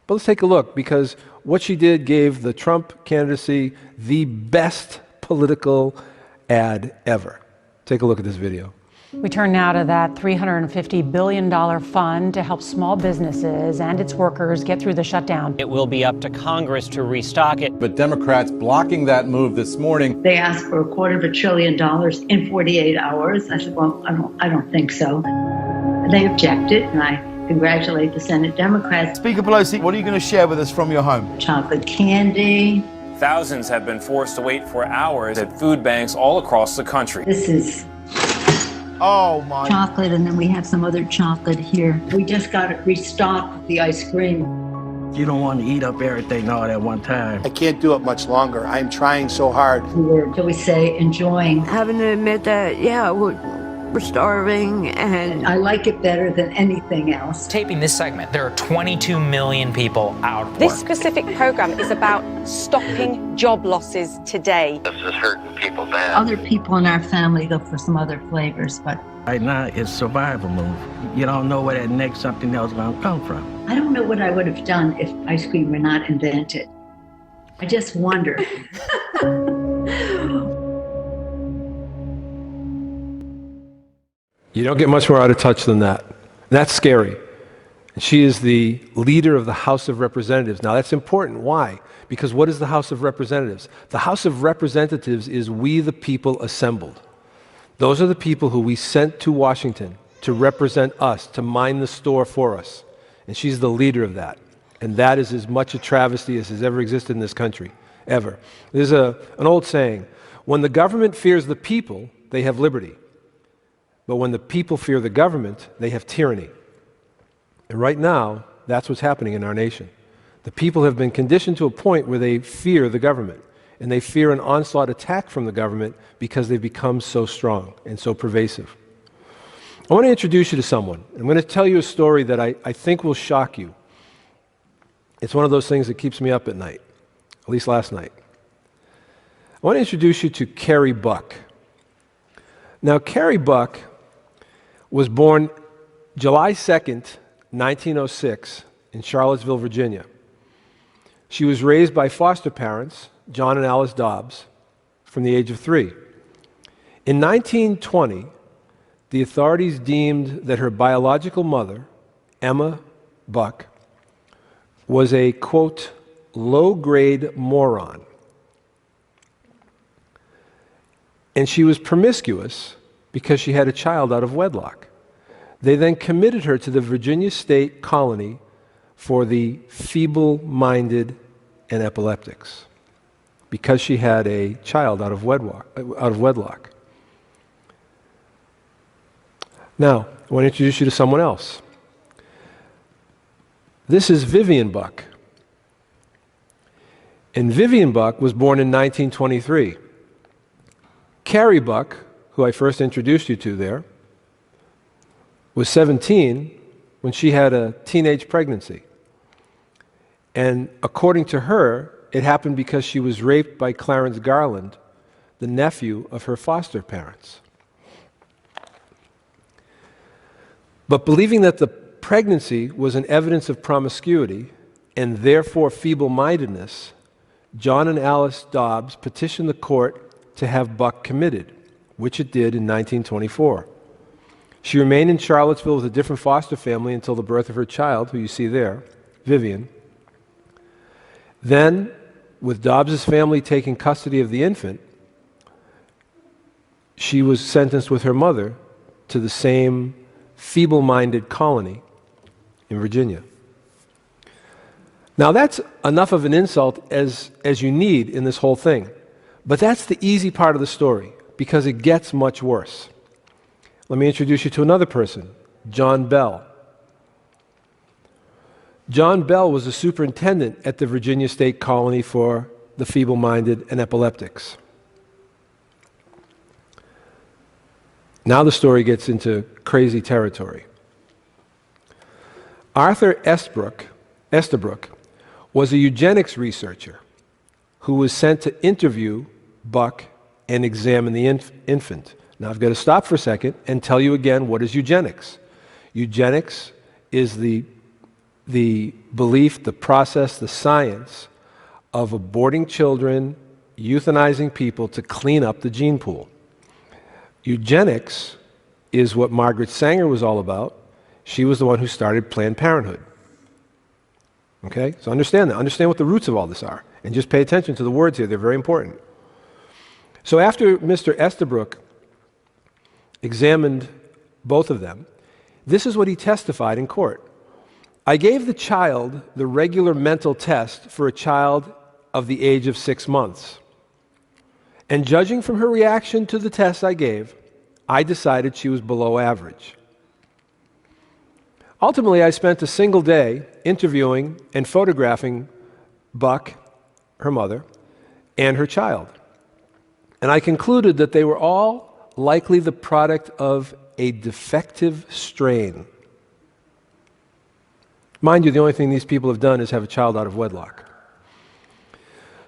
But let's take a look, because what she did gave the Trump candidacy the best political ad ever. Take a look at this video. We turn now to that $350 billion fund to help small businesses and its workers get through the shutdown. It will be up to Congress to restock it. But Democrats blocking that move this morning. They asked for $250 billion in 48 hours. I said, well, I don't think so. They objected, and I congratulate the Senate Democrats. Speaker Pelosi, what are you going to share with us from your home? Chocolate candy. Thousands have been forced to wait for hours at food banks all across the country. This is chocolate, and then we have some other chocolate here. We just got it restocked with the ice cream. You don't want to eat up everything all at one time. I can't do it much longer. I'm trying so hard. We were, shall we say, enjoying. Having to admit that, yeah, we're starving, and I like it better than anything else. Taping this segment, there are 22 million people out of work. This specific program is about stopping job losses today. This is hurting people bad. Other people in our family go for some other flavors, but right now it's survival move. You don't know where that next something else is going to come from. I don't know what I would have done if ice cream were not invented. I just wonder. You don't get much more out of touch than that. That's scary. She is the leader of the House of Representatives. Now that's important. Why? Because what is the House of Representatives? The House of Representatives is we the people assembled. Those are the people who we sent to Washington to represent us, to mind the store for us. And she's the leader of that. And that is as much a travesty as has ever existed in this country, ever. There's an old saying, when the government fears the people, they have liberty. But when the people fear the government, they have tyranny. And right now, that's what's happening in our nation. The people have been conditioned to a point where they fear the government, and they fear an onslaught attack from the government because they've become so strong and so pervasive. I want to introduce you to someone. I'm going to tell you a story that I think will shock you. It's one of those things that keeps me up at night, at least last night. I want to introduce you to Carrie Buck. Now, Carrie Buck was born July 2nd, 1906, in Charlottesville, Virginia. She was raised by foster parents, John and Alice Dobbs, from the age of 3. In 1920, the authorities deemed that her biological mother, Emma Buck, was a, quote, low-grade moron. And she was promiscuous because she had a child out of wedlock. They then committed her to the Virginia State Colony for the feeble-minded and epileptics because she had a child out of wedlock. Now, I want to introduce you to someone else. This is Vivian Buck. And Vivian Buck was born in 1923. Carrie Buck, who I first introduced you to there, was 17 when she had a teenage pregnancy. And according to her, it happened because she was raped by Clarence Garland, the nephew of her foster parents. But believing that the pregnancy was an evidence of promiscuity and therefore feeble-mindedness, John and Alice Dobbs petitioned the court to have Buck committed, which it did in 1924. She remained in Charlottesville with a different foster family until the birth of her child, who you see there, Vivian. Then, with Dobbs' family taking custody of the infant, she was sentenced with her mother to the same feeble-minded colony in Virginia. Now that's enough of an insult as you need in this whole thing. But that's the easy part of the story, because it gets much worse. Let me introduce you to another person, John Bell. John Bell was a superintendent at the Virginia State Colony for the feeble-minded and epileptics. Now the story gets into crazy territory. Arthur Estabrook was a eugenics researcher who was sent to interview Buck and examine the infant. Now I've got to stop for a second and tell you again, what is eugenics? Eugenics is the belief, the process, the science of aborting children, euthanizing people to clean up the gene pool. Eugenics is what Margaret Sanger was all about. She was the one who started Planned Parenthood. Okay? So understand that. Understand what the roots of all this are. And just pay attention to the words here. They're very important. So after Mr. Estabrook examined both of them, this is what he testified in court. I gave the child the regular mental test for a child of the age of 6 months. And judging from her reaction to the test I gave, I decided she was below average. Ultimately, I spent a single day interviewing and photographing Buck, her mother, and her child. And I concluded that they were all likely the product of a defective strain. Mind you, the only thing these people have done is have a child out of wedlock.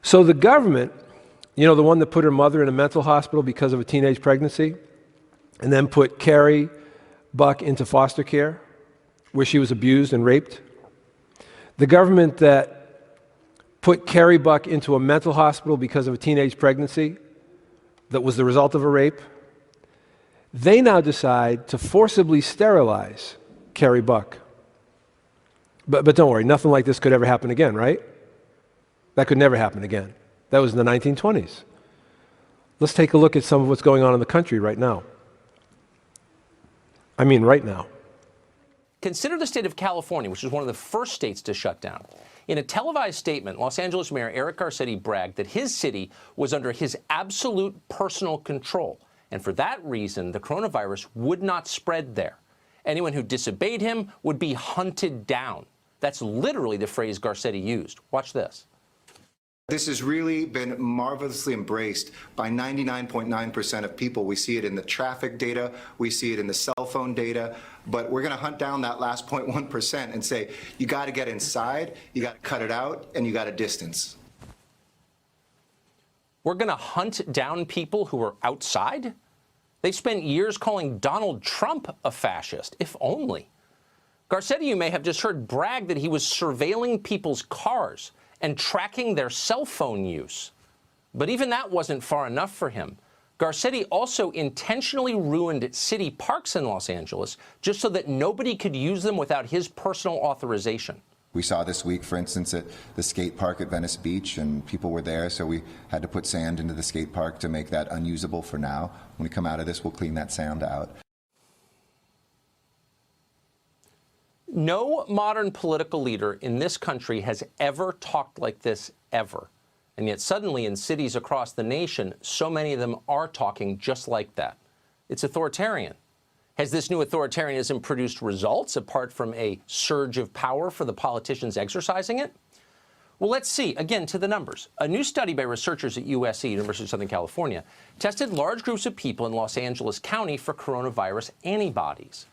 So the government, you know, the one that put her mother in a mental hospital because of a teenage pregnancy, and then put Carrie Buck into foster care, where she was abused and raped. The government that put Carrie Buck into a mental hospital because of a teenage pregnancy that was the result of a rape, they now decide to forcibly sterilize Carrie Buck. But don't worry, nothing like this could ever happen again, right? That could never happen again. That was in the 1920s. Let's take a look at some of what's going on in the country right now. I mean, right now. Consider the state of California, which was one of the first states to shut down. In a televised statement, Los Angeles Mayor Eric Garcetti bragged that his city was under his absolute personal control. And for that reason, the coronavirus would not spread there. Anyone who disobeyed him would be hunted down. That's literally the phrase Garcetti used. Watch this. This has really been marvelously embraced by 99.9% of people. We see it in the traffic data, we see it in the cell phone data, but we're going to hunt down that last 0.1% and say, you got to get inside, you got to cut it out, and you got to distance. We're going to hunt down people who are outside? They've spent years calling Donald Trump a fascist, if only. Garcetti, you may have just heard, brag that he was surveilling people's cars and tracking their cell phone use. But even that wasn't far enough for him. Garcetti also intentionally ruined city parks in Los Angeles just so that nobody could use them without his personal authorization. We saw this week, for instance, at the skate park at Venice Beach, and people were there, so we had to put sand into the skate park to make that unusable for now. When we come out of this, we'll clean that sand out. No modern political leader in this country has ever talked like this, ever. And yet suddenly in cities across the nation, so many of them are talking just like that. It's authoritarian. Has this new authoritarianism produced results apart from a surge of power for the politicians exercising it? Well, let's see. Again, to the numbers. A new study by researchers at USC, University of Southern California, tested large groups of people in Los Angeles County for coronavirus antibodies.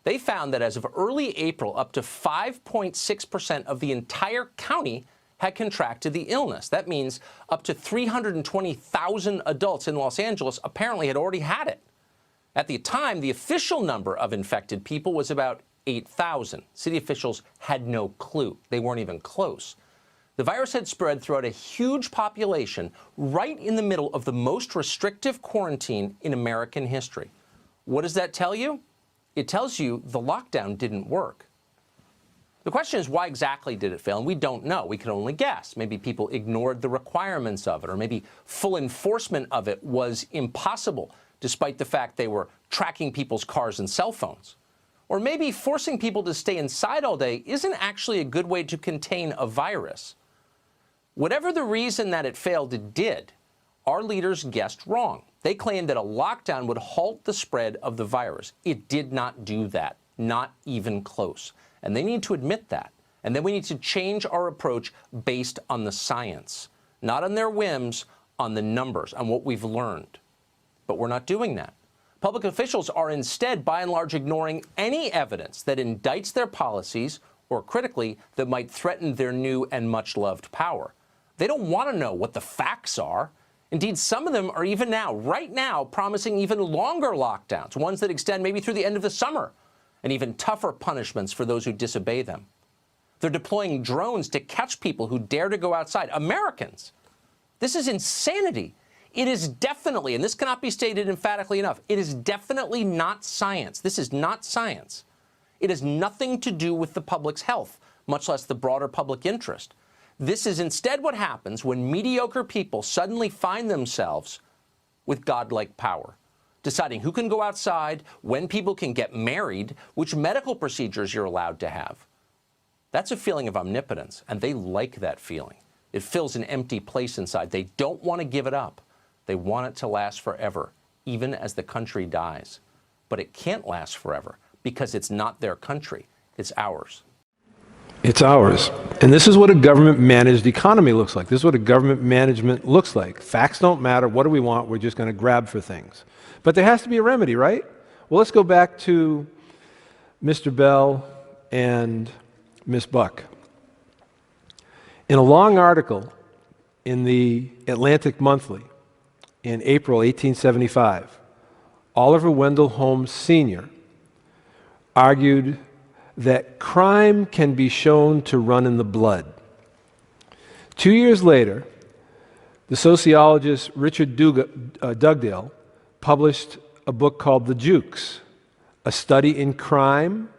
They found that as of early April, up to 5.6% of the entire county had contracted the illness. That means up to 320,000 adults in Los Angeles apparently had already had it. At the time, the official number of infected people was about 8,000. City officials had no clue. They weren't even close. The virus had spread throughout a huge population right in the middle of the most restrictive quarantine in American history. What does that tell you? It tells you the lockdown didn't work. The question is, why exactly did it fail? And we don't know. We can only guess. Maybe people ignored the requirements of it, or maybe full enforcement of it was impossible, despite the fact they were tracking people's cars and cell phones. Or maybe forcing people to stay inside all day isn't actually a good way to contain a virus. Whatever the reason that it failed, it did. Our leaders guessed wrong. They claimed that a lockdown would halt the spread of the virus. It did not do that, not even close. And they need to admit that. And then we need to change our approach based on the science, not on their whims, on the numbers, on what we've learned. But we're not doing that. Public officials are instead, by and large, ignoring any evidence that indicts their policies, or critically, that might threaten their new and much-loved power. They don't want to know what the facts are. Indeed, some of them are even now, right now, promising even longer lockdowns, ones that extend maybe through the end of the summer, and even tougher punishments for those who disobey them. They're deploying drones to catch people who dare to go outside. Americans. This is insanity. It is definitely, and this cannot be stated emphatically enough, it is definitely not science. This is not science. It has nothing to do with the public's health, much less the broader public interest. This is instead what happens when mediocre people suddenly find themselves with godlike power, deciding who can go outside, when people can get married, which medical procedures you're allowed to have. That's a feeling of omnipotence, and they like that feeling. It fills an empty place inside. They don't want to give it up. They want it to last forever, even as the country dies. But it can't last forever because it's not their country. It's ours. It's ours. And this is what a government-managed economy looks like. This is what a government management looks like. Facts don't matter. What do we want? We're just going to grab for things. But there has to be a remedy, right? Well, let's go back to Mr. Bell and Ms. Buck. In a long article in the Atlantic Monthly in April 1875, Oliver Wendell Holmes Sr. argued that crime can be shown to run in the blood. 2 years later, the sociologist Richard Dugdale published a book called The Jukes, a study in crime,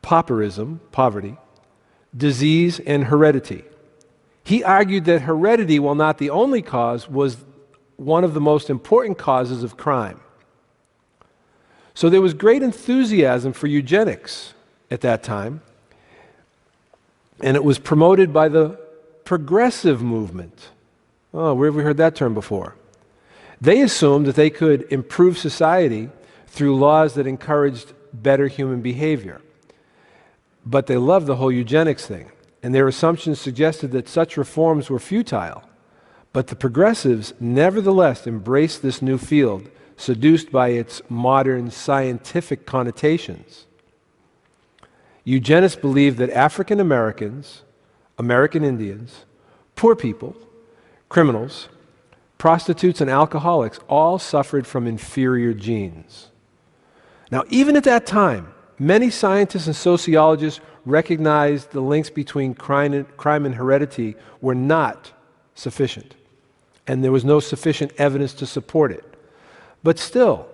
pauperism, poverty, disease, and heredity. He argued that heredity, while not the only cause, was one of the most important causes of crime. So there was great enthusiasm for eugenics at that time, and it was promoted by the progressive movement. Oh, where have we heard that term before? They assumed that they could improve society through laws that encouraged better human behavior. But they loved the whole eugenics thing, and their assumptions suggested that such reforms were futile. But the progressives nevertheless embraced this new field, seduced by its modern scientific connotations. Eugenists believed that African Americans, American Indians, poor people, criminals, prostitutes, and alcoholics all suffered from inferior genes. Now, even at that time, many scientists and sociologists recognized the links between crime and heredity were not sufficient, and there was no sufficient evidence to support it. But still,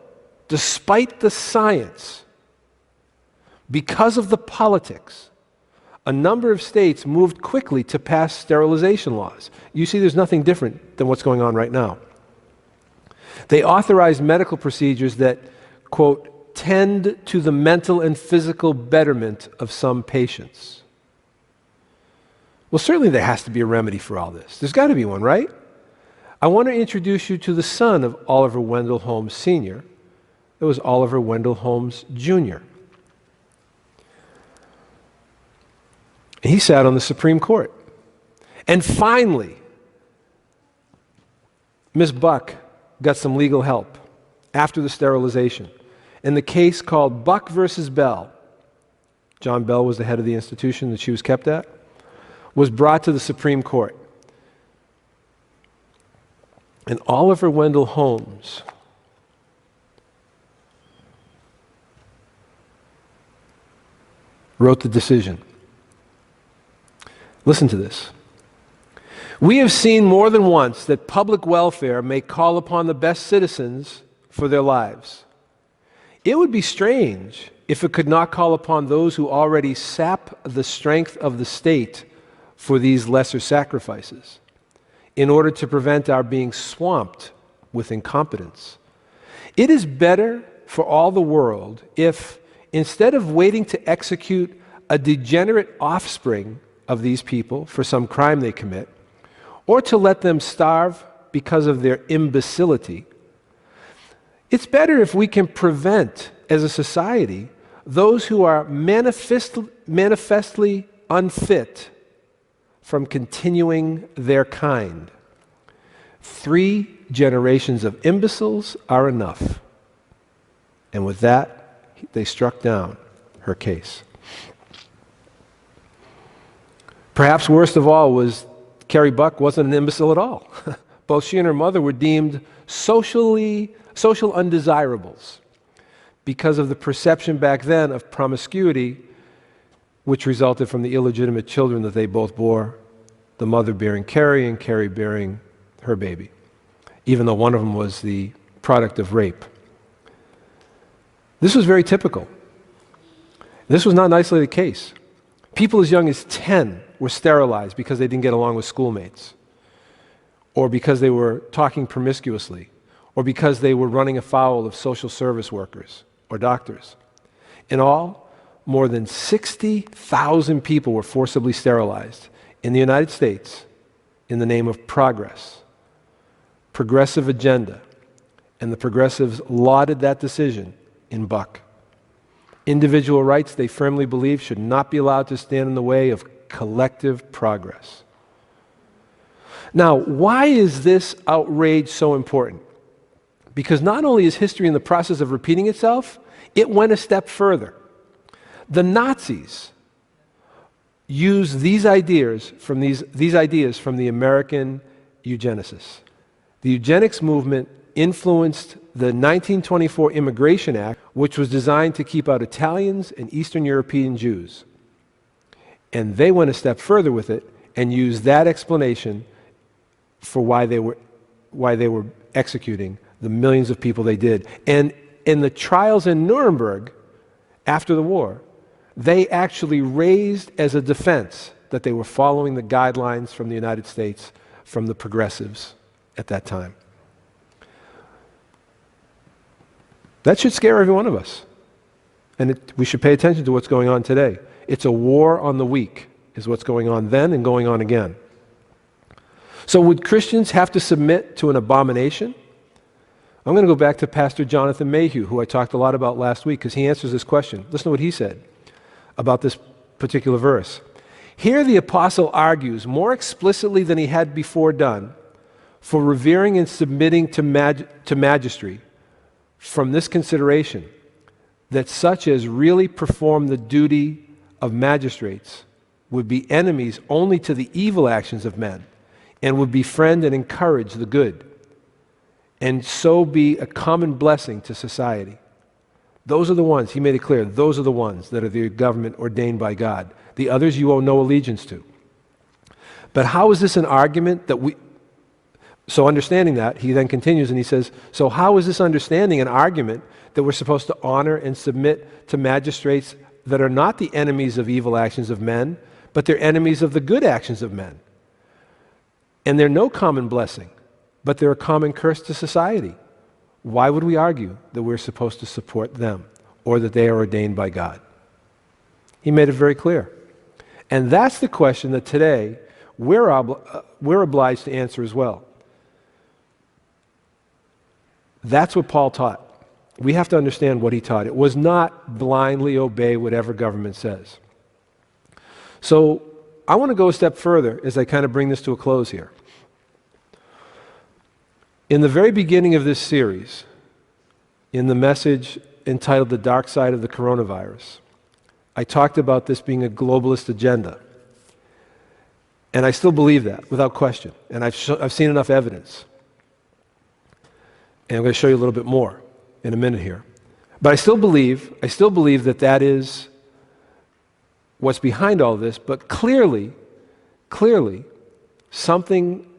despite the science, because of the politics, a number of states moved quickly to pass sterilization laws. You see, there's nothing different than what's going on right now. They authorized medical procedures that, quote, tend to the mental and physical betterment of some patients. Well, certainly there has to be a remedy for all this. There's got to be one, right? I want to introduce you to the son of Oliver Wendell Holmes Sr. It was Oliver Wendell Holmes Jr. He sat on the Supreme Court. And finally, Ms. Buck got some legal help after the sterilization. In the case called Buck versus Bell, John Bell was the head of the institution that she was kept at, was brought to the Supreme Court. And Oliver Wendell Holmes wrote the decision. Listen to this. We have seen more than once that public welfare may call upon the best citizens for their lives. It would be strange if it could not call upon those who already sap the strength of the state for these lesser sacrifices, in order to prevent our being swamped with incompetence. It is better for all the world if, instead of waiting to execute a degenerate offspring of these people for some crime they commit, or to let them starve because of their imbecility, it's better if we can prevent, as a society, those who are manifestly unfit from continuing their kind. 3 generations of imbeciles are enough. And with that, they struck down her case. Perhaps worst of all was Carrie Buck wasn't an imbecile at all. Both she and her mother were deemed social undesirables because of the perception back then of promiscuity, which resulted from the illegitimate children that they both bore, the mother bearing Carrie and Carrie bearing her baby, even though one of them was the product of rape. This was very typical. This was not an isolated case. People as young as 10 were sterilized because they didn't get along with schoolmates, or because they were talking promiscuously, or because they were running afoul of social service workers or doctors. In all, more than 60,000 people were forcibly sterilized in the United States in the name of progress, progressive agenda, and the progressives lauded that decision in Buck. Individual rights, they firmly believe, should not be allowed to stand in the way of collective progress. Now, why is this outrage so important? Because not only is history in the process of repeating itself, it went a step further. The Nazis used these ideas from the American eugenicists. The eugenics movement influenced the 1924 Immigration Act, which was designed to keep out Italians and Eastern European Jews. And they went a step further with it and used that explanation for why they were executing the millions of people they did. And in the trials in Nuremberg after the war, they actually raised as a defense that they were following the guidelines from the United States, from the progressives at that time. That should scare every one of us. And we should pay attention to what's going on today. It's a war on the weak, is what's going on then and going on again. So would Christians have to submit to an abomination? I'm going to go back to Pastor Jonathan Mayhew, who I talked a lot about last week, because he answers this question. Listen to what he said about this particular verse. Here the apostle argues more explicitly than he had before done for revering and submitting to magistracy from this consideration, that such as really perform the duty of magistrates would be enemies only to the evil actions of men, and would befriend and encourage the good, and so be a common blessing to society. Those are the ones, he made it clear, those are the ones that are the government ordained by God. The others you owe no allegiance to. But how is this an argument that so understanding that, he then continues and he says, so how is this understanding an argument that we're supposed to honor and submit to magistrates that are not the enemies of evil actions of men, but they're enemies of the good actions of men? And they're no common blessing, but they're a common curse to society. Why would we argue that we're supposed to support them or that they are ordained by God? He made it very clear. And that's the question that today we're obliged to answer as well. That's what Paul taught. We have to understand what he taught. It was not blindly obey whatever government says. So I want to go a step further as I kind of bring this to a close here. In the very beginning of this series, in the message entitled The Dark Side of the Coronavirus, I talked about this being a globalist agenda. And I still believe that, without question. And I've seen enough evidence. And I'm going to show you a little bit more in a minute here. But I still believe that that is what's behind all this. But clearly, something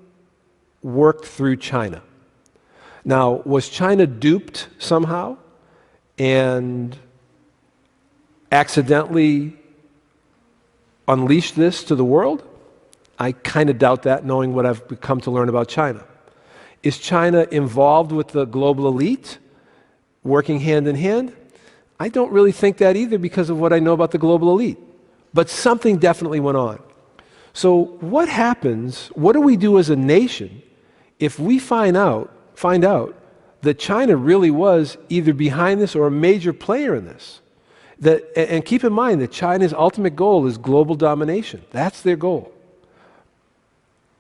worked through China. Now, was China duped somehow and accidentally unleashed this to the world? I kind of doubt that, knowing what I've come to learn about China. Is China involved with the global elite, working hand in hand? I don't really think that either because of what I know about the global elite. But something definitely went on. So what happens, what do we do as a nation if we find out that China really was either behind this or a major player in this? And keep in mind that China's ultimate goal is global domination. That's their goal.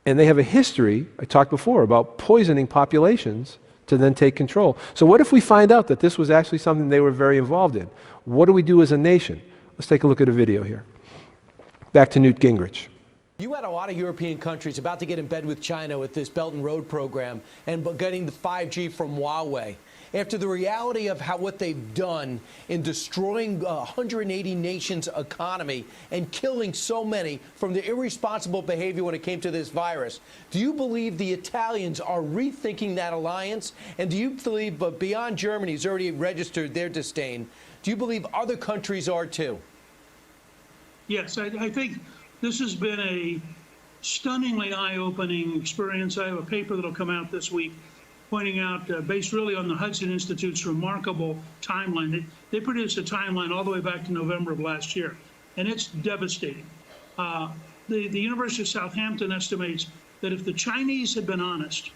And they have a history, I talked before, about poisoning populations to then take control. So what if we find out that this was actually something they were very involved in? What do we do as a nation? Let's take a look at a video here. Back to Newt Gingrich. You had a lot of European countries about to get in bed with China with this Belt and Road program and getting the 5G from Huawei. After the reality of what they've done in destroying 180 nations' economy and killing so many from their irresponsible behavior when it came to this virus, do you believe the Italians are rethinking that alliance? And do you believe, but beyond Germany, who's already registered their disdain, do you believe other countries are too? Yes, I think this has been a stunningly eye-opening experience. I have a paper that'll come out this week pointing out, based really on the Hudson Institute's remarkable timeline. They produced a timeline all the way back to November of last year, and it's devastating. The University of Southampton estimates that if the Chinese had been honest,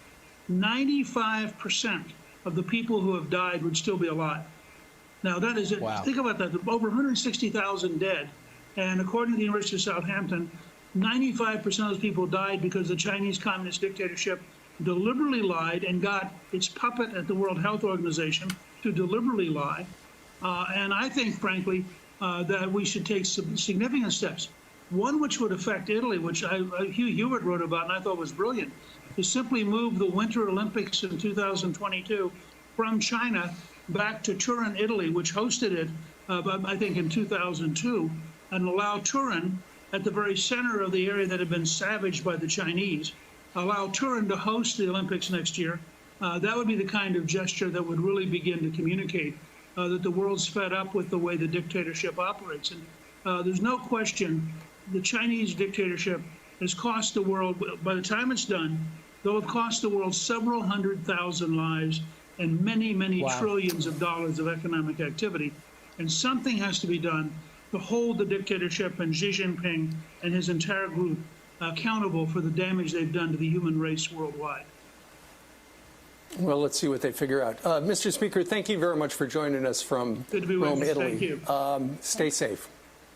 95% of the people who have died would still be alive. Now, that is, wow. Think about that, over 160,000 dead. And according to the University of Southampton, 95% of those people died because the Chinese Communist dictatorship deliberately lied and got its puppet at the World Health Organization to deliberately lie. And I think, frankly, that we should take some significant steps. One which would affect Italy, which Hugh Hewitt wrote about and I thought was brilliant, is simply move the Winter Olympics in 2022 from China back to Turin, Italy, which hosted it, I think, in 2002. And allow Turin, at the very center of the area that had been savaged by the Chinese, allow Turin to host the Olympics next year. That would be the kind of gesture that would really begin to communicate that the world's fed up with the way the dictatorship operates. And there's no question the Chinese dictatorship has cost the world, by the time it's done, they'll have cost the world several 100,000 lives and many, many trillions of dollars of economic activity. And something has to be done to hold the dictatorship and Xi Jinping and his entire group accountable for the damage they've done to the human race worldwide. Well, let's see what they figure out. Mr. Speaker, thank you very much for joining us from Rome, Italy. Thank you. Stay safe.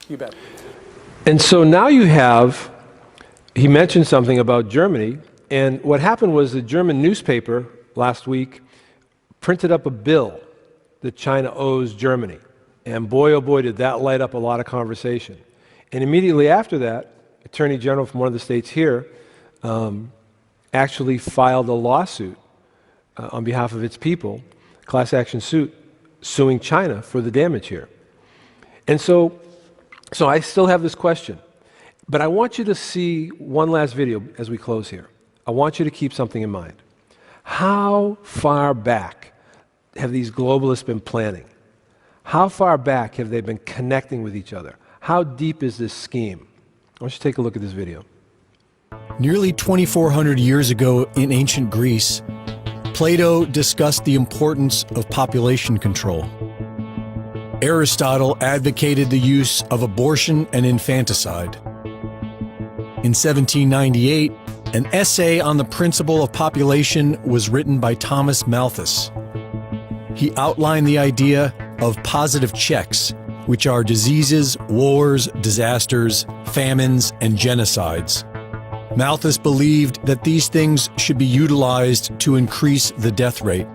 You bet. And so now you have, he mentioned something about Germany, and what happened was the German newspaper last week printed up a bill that China owes Germany. And boy, oh boy, did that light up a lot of conversation. And immediately after that, Attorney General from one of the states here actually filed a lawsuit on behalf of its people, class action suit, suing China for the damage here. And so I still have this question, but I want you to see one last video as we close here. I want you to keep something in mind. How far back have these globalists been planning? How far back have they been connecting with each other? How deep is this scheme? I want you to take a look at this video. Nearly 2,400 years ago in ancient Greece, Plato discussed the importance of population control. Aristotle advocated the use of abortion and infanticide. In 1798, an essay on the principle of population was written by Thomas Malthus. He outlined the idea of positive checks, which are diseases, wars, disasters, famines, and genocides. Malthus believed that these things should be utilized to increase the death rate,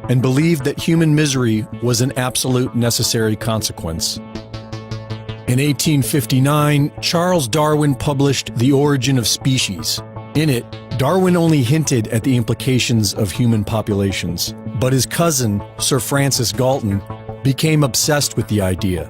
and believed that human misery was an absolute necessary consequence. In 1859, Charles Darwin published The Origin of Species. In it, Darwin only hinted at the implications of human populations, but his cousin, Sir Francis Galton, became obsessed with the idea.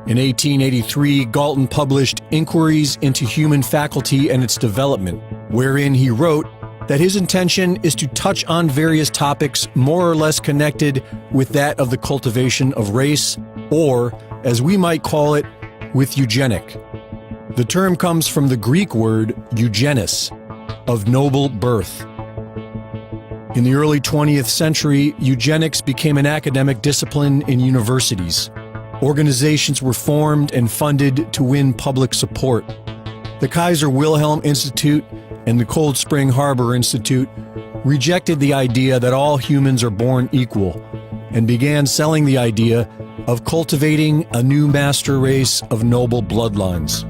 In 1883, Galton published Inquiries into Human Faculty and Its Development, wherein he wrote that his intention is to touch on various topics more or less connected with that of the cultivation of race, or, as we might call it, with eugenic. The term comes from the Greek word eugenis, of noble birth. In the early 20th century, eugenics became an academic discipline in universities. Organizations were formed and funded to win public support. The Kaiser Wilhelm Institute and the Cold Spring Harbor Institute rejected the idea that all humans are born equal and began selling the idea of cultivating a new master race of noble bloodlines.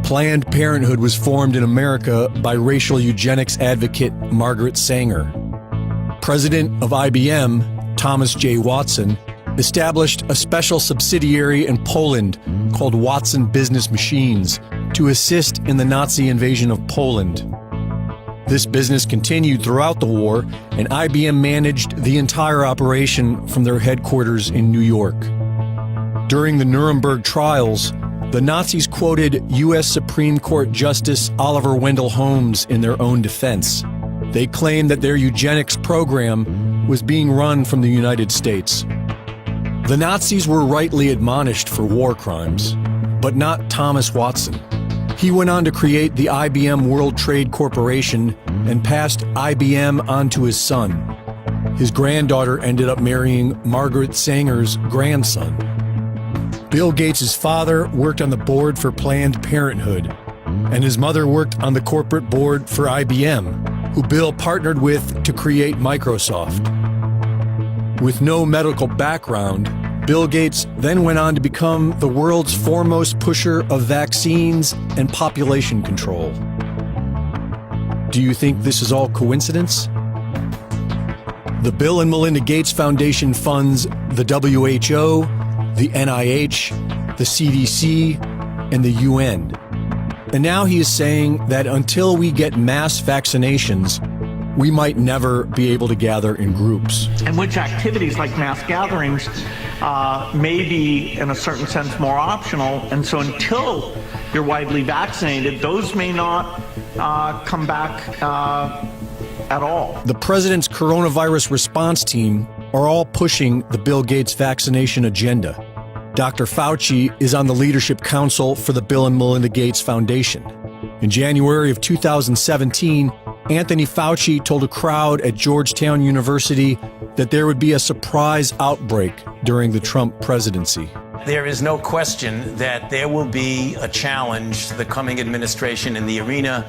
Planned Parenthood was formed in America by racial eugenics advocate Margaret Sanger. President of IBM, Thomas J. Watson, established a special subsidiary in Poland called Watson Business Machines to assist in the Nazi invasion of Poland. This business continued throughout the war, and IBM managed the entire operation from their headquarters in New York. During the Nuremberg trials, the Nazis quoted U.S. Supreme Court Justice Oliver Wendell Holmes in their own defense. They claimed that their eugenics program was being run from the United States. The Nazis were rightly admonished for war crimes, but not Thomas Watson. He went on to create the IBM World Trade Corporation and passed IBM on to his son. His granddaughter ended up marrying Margaret Sanger's grandson. Bill Gates' father worked on the board for Planned Parenthood, and his mother worked on the corporate board for IBM, who Bill partnered with to create Microsoft. With no medical background, Bill Gates then went on to become the world's foremost pusher of vaccines and population control. Do you think this is all coincidence? The Bill and Melinda Gates Foundation funds the WHO, the NIH, the CDC, and the UN. And now he is saying that until we get mass vaccinations, we might never be able to gather in groups. In which activities like mass gatherings may be, in a certain sense, more optional. And so until you're widely vaccinated, those may not come back at all. The president's coronavirus response team are all pushing the Bill Gates vaccination agenda. Dr. Fauci is on the leadership council for the Bill and Melinda Gates Foundation. In January of 2017, Anthony Fauci told a crowd at Georgetown University that there would be a surprise outbreak during the Trump presidency. There is no question that there will be a challenge to the coming administration in the arena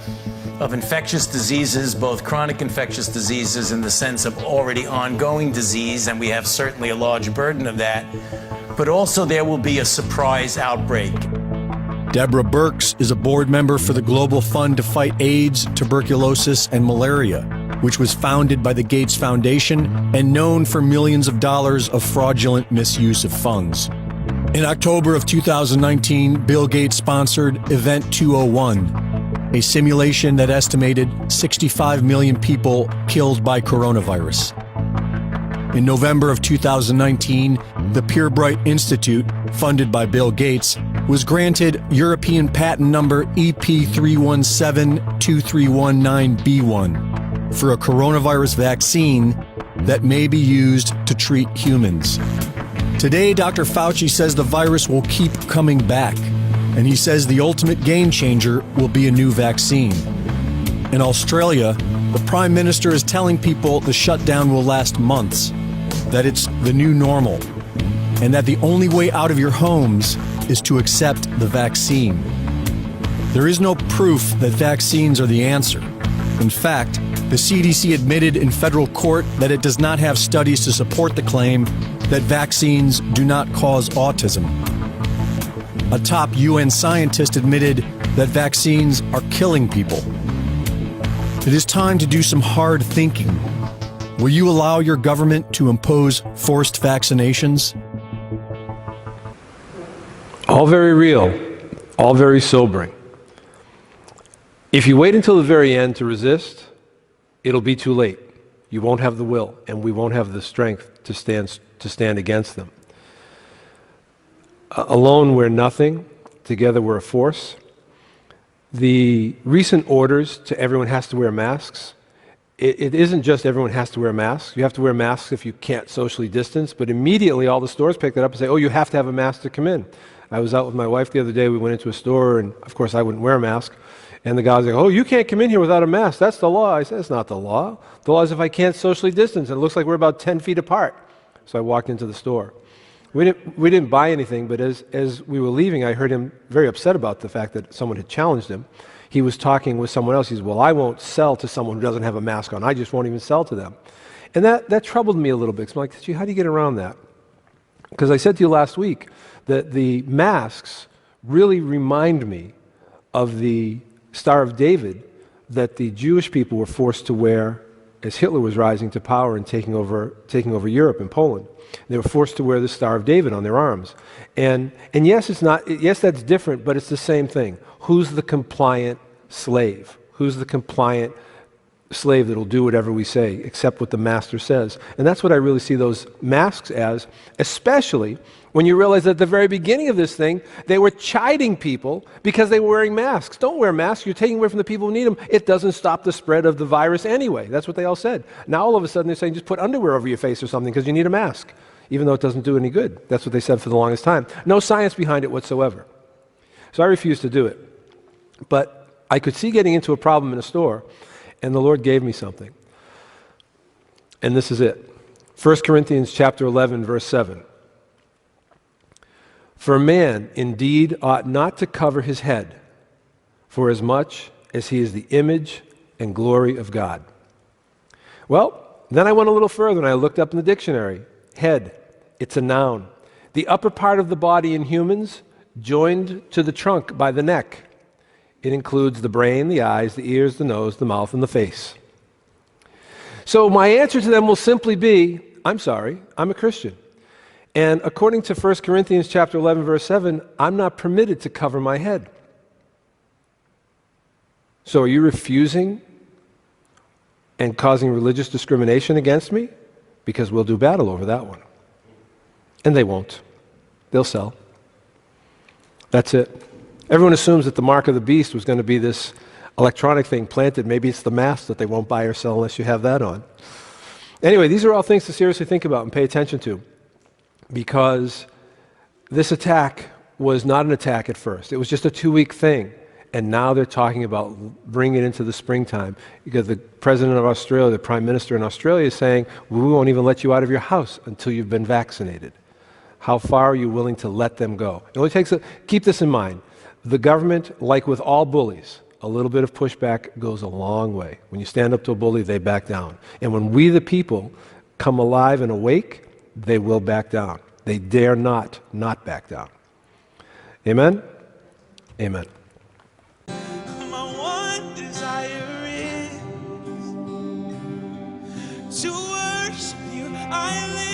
of infectious diseases, both chronic infectious diseases in the sense of already ongoing disease, and we have certainly a large burden of that, but also there will be a surprise outbreak. Deborah Birx is a board member for the Global Fund to Fight AIDS, Tuberculosis, and Malaria, which was founded by the Gates Foundation and known for millions of dollars of fraudulent misuse of funds. In October of 2019, Bill Gates sponsored Event 201, a simulation that estimated 65 million people killed by coronavirus. In November of 2019, the Purebright Institute, funded by Bill Gates, was granted European patent number EP3172319B1 for a coronavirus vaccine that may be used to treat humans. Today, Dr. Fauci says the virus will keep coming back, and he says the ultimate game changer will be a new vaccine. In Australia, the Prime Minister is telling people the shutdown will last months, that it's the new normal, and that the only way out of your homes is to accept the vaccine. There is no proof that vaccines are the answer. In fact, the CDC admitted in federal court that it does not have studies to support the claim that vaccines do not cause autism. A top UN scientist admitted that vaccines are killing people. It is time to do some hard thinking. Will you allow your government to impose forced vaccinations? All very real, all very sobering. If you wait until the very end to resist, it'll be too late. You won't have the will, and we won't have the strength to stand against them. Alone we're nothing, together we're a force. The recent orders to everyone has to wear masks, it isn't just everyone has to wear masks. You have to wear masks if you can't socially distance, but immediately all the stores pick that up and say, oh, you have to have a mask to come in. I was out with my wife the other day, we went into a store, and of course I wouldn't wear a mask. And the guy was like, oh, you can't come in here without a mask. That's the law. I said, it's not the law. The law is if I can't socially distance, and it looks like we're about 10 feet apart. So I walked into the store. We didn't buy anything, but as we were leaving, I heard him very upset about the fact that someone had challenged him. He was talking with someone else. He said, well, I won't sell to someone who doesn't have a mask on. I just won't even sell to them. And that troubled me a little bit. So I'm like, gee, how do you get around that? Because I said to you last week that the masks really remind me of the Star of David that the Jewish people were forced to wear as Hitler was rising to power and taking over Europe and Poland. They were forced to wear the Star of David on their arms. And yes, that's different, but it's the same thing. Who's the compliant slave? Who's the compliant slave that'll do whatever we say, except what the master says? And that's what I really see those masks as, especially when you realize that at the very beginning of this thing, they were chiding people because they were wearing masks. Don't wear masks. You're taking away from the people who need them. It doesn't stop the spread of the virus anyway. That's what they all said. Now all of a sudden they're saying just put underwear over your face or something because you need a mask, even though it doesn't do any good. That's what they said for the longest time. No science behind it whatsoever. So I refused to do it. But I could see getting into a problem in a store, and the Lord gave me something. And this is it. 1 Corinthians chapter 11, verse 7. For a man indeed ought not to cover his head, for as much as he is the image and glory of God. Well, then I went a little further and I looked up in the dictionary. Head, it's a noun. The upper part of the body in humans joined to the trunk by the neck. It includes the brain, the eyes, the ears, the nose, the mouth, and the face. So my answer to them will simply be, I'm sorry, I'm a Christian. And according to 1 Corinthians chapter 11, verse 7, I'm not permitted to cover my head. So are you refusing and causing religious discrimination against me? Because we'll do battle over that one. And they won't. They'll sell. That's it. Everyone assumes that the mark of the beast was going to be this electronic thing planted. Maybe it's the mask that they won't buy or sell unless you have that on. Anyway, these are all things to seriously think about and pay attention to, because this attack was not an attack at first. It was just a 2-week thing. And now they're talking about bringing it into the springtime, because the president of Australia, the prime minister in Australia, is saying, we won't even let you out of your house until you've been vaccinated. How far are you willing to let them go? It only takes keep this in mind. The government, like with all bullies, a little bit of pushback goes a long way. When you stand up to a bully, they back down. And when we, the people, come alive and awake, they will back down. They dare not back down. Amen? Amen. My one desire is to worship you. I live